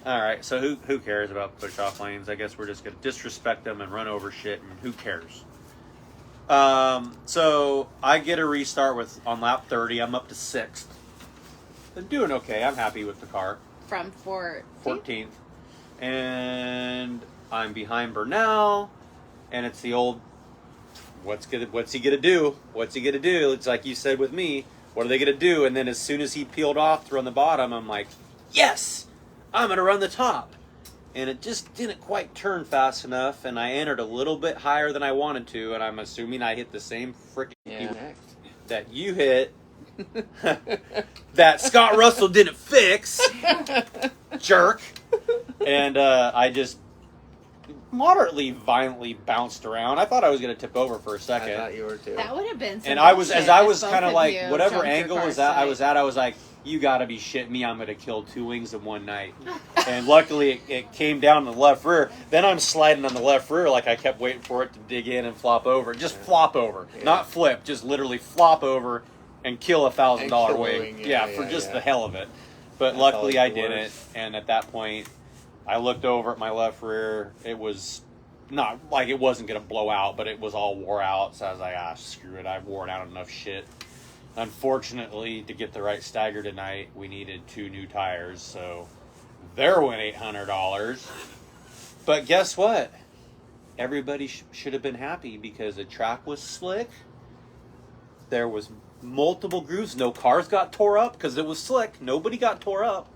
All right, so who cares about push-off lanes? I guess we're just going to disrespect them and run over shit, and who cares? So I get a restart on lap 30. I'm up to 6th. I'm doing okay. I'm happy with the car. From 14th. And I'm behind Bernal, and it's the old, what's he gonna do? What's he gonna do? It's like you said with me, what are they gonna do? And then as soon as he peeled off to run the bottom, I'm like, yes, I'm gonna run the top. And it just didn't quite turn fast enough, and I entered a little bit higher than I wanted to, and I'm assuming I hit the same freaking Yeah. that you hit, that Scott Russell didn't fix, jerk. And I just moderately violently bounced around. I thought I was going to tip over for a I second. thought you were too. That would have been some And I was, bullshit as I if was both kind of of like, you whatever jumped your angle car was that I side. was at, I was like, you got to be shitting me. I'm going to kill 2 wings in one night. And luckily it came down to the left rear. Then I'm sliding on the left rear like I kept waiting for it to dig in and flop over. Just flop over. Yeah. Not flip, just literally flop over and kill $1,000 And kill the wing. wing, Yeah, yeah, for yeah, just yeah. the hell of it. But That's luckily I always the didn't. worst. And at that point, I looked over at my left rear. It was not like it wasn't going to blow out, but it was all wore out. So I was like, screw it. I've worn out enough shit. Unfortunately, to get the right stagger tonight, we needed 2 new tires. So there went $800. But guess what? Everybody should have been happy because the track was slick. There was multiple grooves. No cars got tore up because it was slick. Nobody got tore up.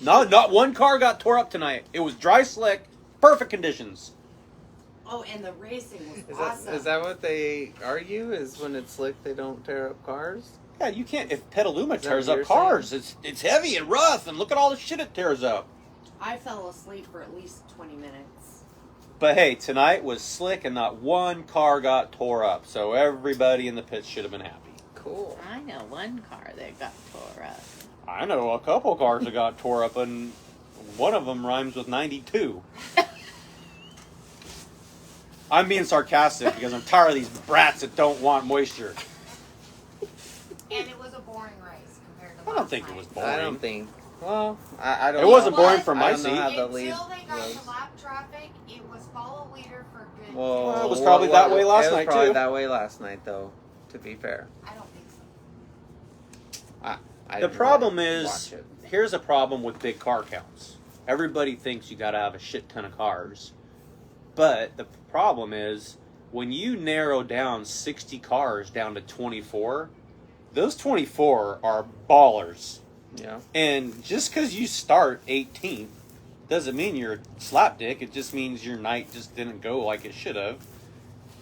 Not one car got tore up tonight. It was dry, slick, perfect conditions. Oh, and the racing was Is awesome. that what they argue? Is when it's slick they don't tear up cars? Yeah, you can't. If Petaluma Is that tears what up you're cars, it's heavy and rough, and look at all the shit it tears up. I fell asleep for at least 20 minutes. But hey, tonight was slick, and not one car got tore up. So everybody in the pits should have been happy. Cool. I know one car that got tore up. I know a couple cars that got tore up, and one of them rhymes with 92. I'm being sarcastic because I'm tired of these brats that don't want moisture. And it was a boring race compared to I don't think it was boring. I don't think. Well, I don't. It know. wasn't boring What? from I my don't know seat. how the Until lead they got was. to lap traffic, it was follow leader for good. Well, it was probably that way last it was night, probably too. that way last night, though. To be fair, I don't think so. I The didn't problem really is, watch it. here's a problem with big car counts. Everybody thinks you got to have a shit ton of cars. But the problem is, when you narrow down 60 cars down to 24, those 24 are ballers. Yeah. And just because you start 18th doesn't mean you're a slapdick. It just means your night just didn't go like it should have.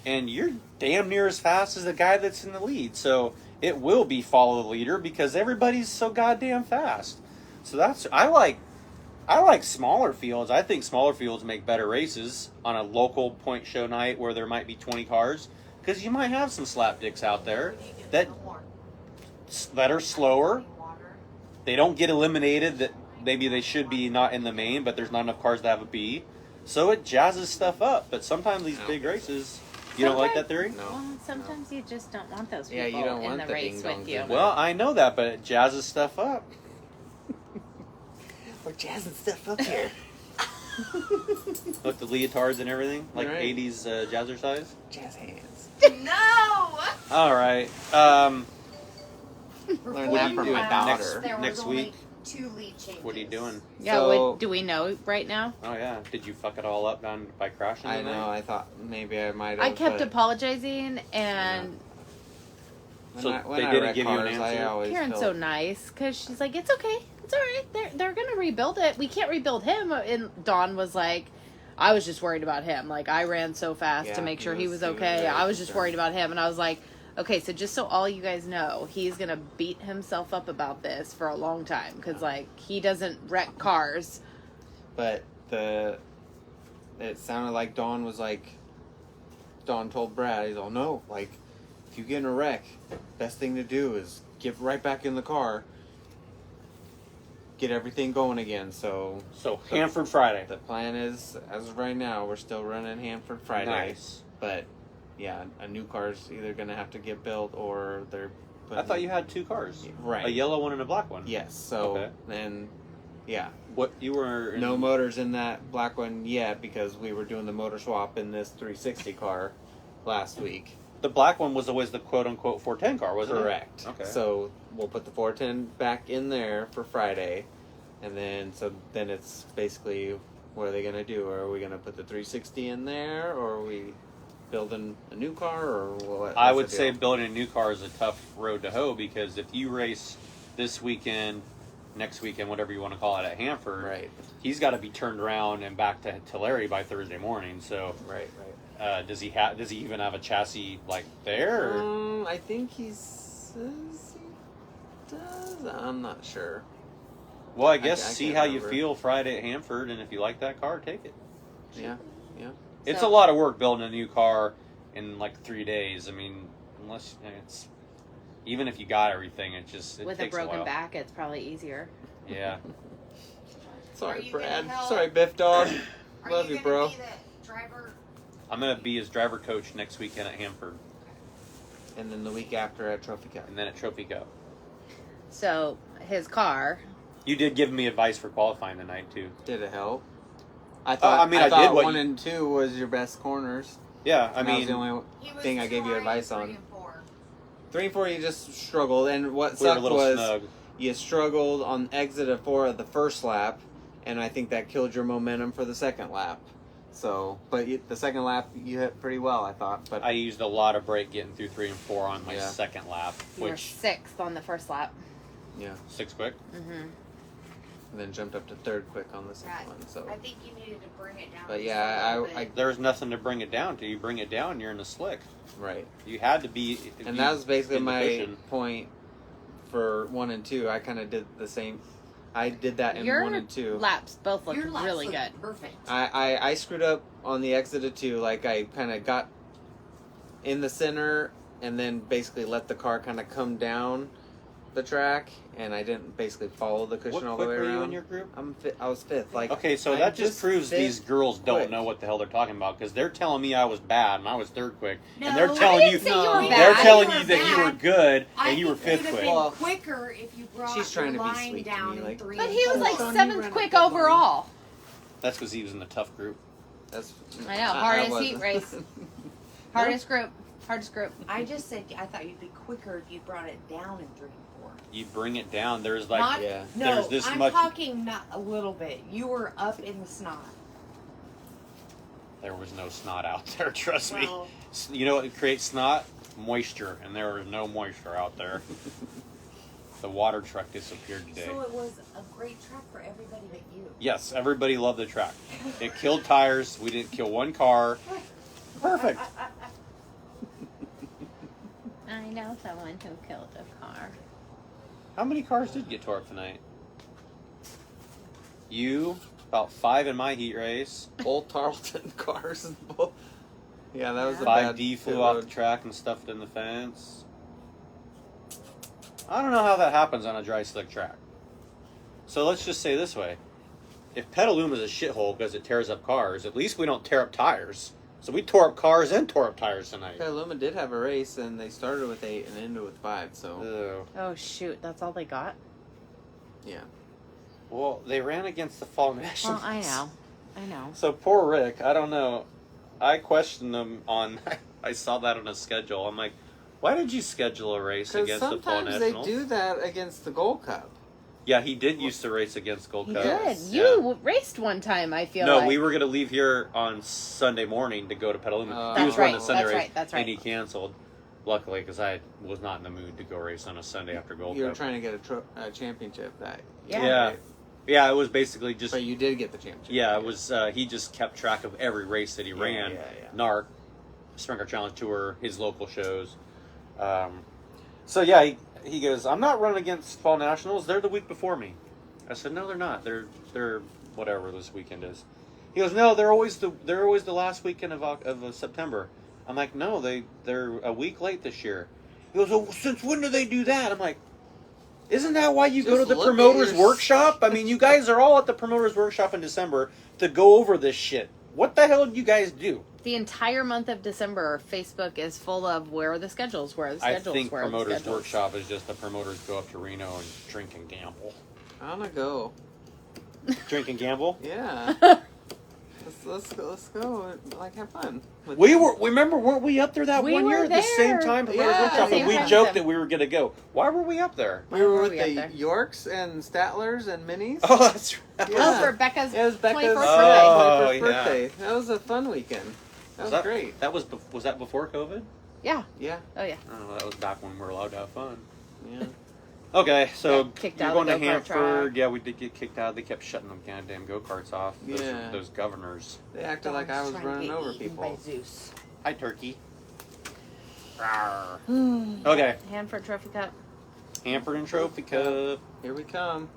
And you're damn near as fast as the guy that's in the lead. So it will be follow the leader because everybody's so goddamn fast. So that's I like smaller fields. I think smaller fields make better races on a local point show night where there might be 20 cars because you might have some slapdicks out there We need to get that no more that are slower. water. They don't get eliminated that maybe they should be not in the main, but there's not enough cars to have a B. So it jazzes stuff up. But sometimes these big races, you don't like that theory? No. Well, sometimes you just don't want those Yeah, people you don't in want the the race ding-dongs with you. in there. Well, I know that, but it jazzes stuff up. We're jazzing stuff up here. With the leotards and everything, like Right. 80s jazzercise. Jazz hands. No! All right. Learned Before that you from my left, daughter. There was Next only week? 2 lead changes. What are you doing? Yeah, So- do we know right now? Oh yeah. Did you fuck it all up down by crashing? I tonight? know. I thought maybe I might have. I kept but apologizing, and So when they I didn't wreck give you an cars, I answer? always Karen's felt- so nice because she's like, "It's okay, it's all right. They're gonna rebuild it. We can't rebuild him." And Dawn was like, "I was just worried about him. Like I ran so fast Yeah, to make sure he was he was okay. very I was just concerned. worried about him." And I was like, "Okay, so just so all you guys know, he's gonna beat himself up about this for a long time because like he doesn't wreck cars." But it sounded like Dawn was like, Dawn told Brad, he's all, no, like, if you get in a wreck, best thing to do is get right back in the car, get everything going again. So So Hanford Friday. the plan is, as of right now, we're still running Hanford Friday. Nice. But yeah, a new car's either gonna have to get built or they're. I thought you had 2 cars. Right. A yellow one and a black one. Yes. So Okay. then, yeah. What you were? No motors in that black one yet because we were doing the motor swap in this 360 car last week. The black one was always the quote unquote 410 car, wasn't Correct. it? Okay. So we'll put the 410 back in there for Friday, and then it's basically what are they gonna do? Are we gonna put the 360 in there, or are we building a new car, or what? I what's would the say deal? building a new car is a tough road to hoe because if you race this weekend, next weekend, whatever you want to call it, at Hanford, Right. he's got to be turned around and back to Tulare by Thursday morning. So, Right. does he even have a chassis like there? Or? I think he says he does. I'm not sure. Well, I guess I see can't how remember. you feel Friday at Hanford, and if you like that car, take it. Yeah. Yeah. It's So- a lot of work building a new car in like 3 days. I mean, unless it's even if you got everything, it With a takes broken while. back, it's probably easier. Yeah. Sorry, Are you gonna Brad. help? Sorry, Biff Dog. Are Love you you, gonna bro. be the driver? I'm gonna be his driver coach next weekend at Hanford, And then the week after at Trophy Cup. and then at Trophy Cup. So his car. You did give me advice for qualifying tonight too. Did it help? I thought. I mean, I thought did what 1 you- and 2 was your best corners. Yeah, I And that was mean, the only He was thing I gave you 2 advice and on. 3 and 4. 3 and 4, you just struggled, and what we were a sucked little was snug. you struggled on exit of 4 of the first lap, and I think that killed your momentum for the second lap. So, but the second lap you hit pretty well, I thought. But I used a lot of brake getting through 3 and 4 on my Yeah. second lap, You were which 6th on the first lap. yeah, 6 quick. Mm-hmm. and then jumped up to 3rd quick on the second Right. one. So, I think you needed to bring it down. But just yeah, a little I- bit. There's nothing to bring it down to. You bring it down, you're in the slick. right. You had to be. And that was basically in the my cushion. point for 1 and 2. I kind of did the same. I did that in Your 1 and 2. laps both looked Your laps really look good. Perfect. I screwed up on the exit of 2. Like I kind of got in the center and then basically let the car kind of come down the track, and I didn't basically follow the cushion What all the quick way were you around. in your group? I was fifth. Like, Okay, so I'm that just proves fifth these girls don't quick. know what the hell they're talking about because they're telling me I was bad and I was third quick, No, and they're I telling didn't you say you were No. bad. they're telling You you were that you were bad. good I and you were think fifth you'd have quick. been Well, quicker if you brought she's trying the to be line sweet to down me, in like- 3 But and he was 4. like Son, you 7th ran a quick good one. overall. That's because he was in a tough group. That's I know, hardest wasn't. heat race. Hardest group. Hardest group. I just said I thought you'd be quicker if you brought it down in 3 and 4. You bring it down. There's like Not, yeah. no, there's this I'm much. talking not a little bit. You were up in the snot. There was no snot out there. Trust me. Well, You know what creates snot? Moisture, and there was no moisture out there. The water truck disappeared today. so it was a great track for everybody but you. Yes, everybody loved the track. It killed tires. We didn't kill one car. Perfect. I know someone who killed a car. How many cars did get tore up tonight? You, about 5 in my heat race. Old Tarleton cars and bull. Yeah, that was a bad 5D pit flew off road. the track and stuffed in the fence. I don't know how that happens on a dry slick track. So let's just say this way. If Petaluma's a shithole because it tears up cars, at least we don't tear up tires. So we tore up cars and tore up tires tonight. Petaluma did have a race, and they started with 8 and ended with 5. So Ugh. Oh shoot, that's all they got? yeah, Well, they ran against the Fall Nationals. Well, I know. I know. So poor Rick, I don't know. I questioned him on. I saw that on a schedule. I'm like, why did you schedule a race because against the Fall sometimes they Nationals? do that against the Gold Cup. Yeah, he did used to race against Gold He Cup. did. Yeah. You raced one time, I feel No, like. we were going to leave here on Sunday morning to go to Petaluma. That's He was running right, the Sunday that's race, right, that's right. and he canceled. Luckily, because I was not in the mood to go race on a Sunday after Gold You were Cup. trying to get a championship that. Yeah. Yeah. right? Yeah, it was basically just. But you did get the championship. Yeah, it was. He just kept track of every race that he ran. Yeah. NARC, Sprinkler Challenge Tour, his local shows. So yeah, he goes, I'm not running against Fall Nationals. They're the week before me. I said, no, they're not. They're whatever this weekend is. He goes, no, they're always the last weekend of September. I'm like, no, they're a week late this year. He goes, oh, since when do they do that? I'm like, isn't that why you go to Just the look at promoters your- workshop? I mean, you guys are all at the promoters workshop in December to go over this shit. What the hell do you guys do? The entire month of December, Facebook is full of where are the schedules, where are the I schedules, think where are the promoters schedules. workshop is just the promoters go up to Reno and drink and gamble. I wanna go. Drink and gamble. Yeah. let's go. Like have fun. with We them. were. Remember, weren't we up there that We one were year at the same there. time? Promoters Yeah, workshop, same and we time joked as that them. we were gonna go. Why were we up there? We were Why with were we up the there? Yorks and Stattlers and Minis. Oh, that's right. Yeah. Oh, for Becca's It was Becca's 21st Oh, birthday. 21st yeah. birthday. That was a fun weekend. That was great. That was that before COVID? Yeah. Yeah. Oh, yeah. Oh, that was back when we were allowed to have fun. Yeah. Okay, so Got kicked you're out going of to the go-kart Hanford. track. Yeah, we did get kicked out. They kept shutting them goddamn go-karts off. Yeah. Those governors. They acted like I was Trying to running get over eaten people. by Zeus. Hi, turkey. Rawr. Okay, Hanford Trophy Cup. Hanford and Trophy Cup. Here we come.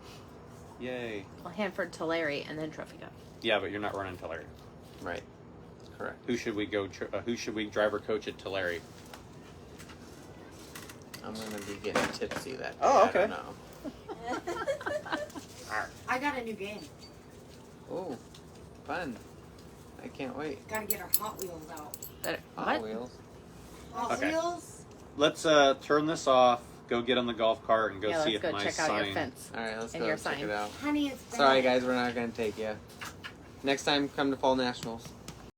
Yay. Well, Hanford, Tulare, and then Trophy Cup. Yeah, but you're not running Tulare. Right. Correct. Who should we go? Who should we driver coach at Tulare? I'm gonna be getting tipsy that day. Oh, I okay. don't know. I got a new game. Oh, fun. I can't wait. Gotta get our Hot Wheels out. Hot What? Wheels. Hot Okay. Wheels? Let's turn this off. Go get on the golf cart and go Yeah, see let's if go my check out sign. your fence. All right, let's And go your check sign. it out. Honey, it's bad. Sorry, guys, we're not gonna take you. Next time, come to Fall Nationals.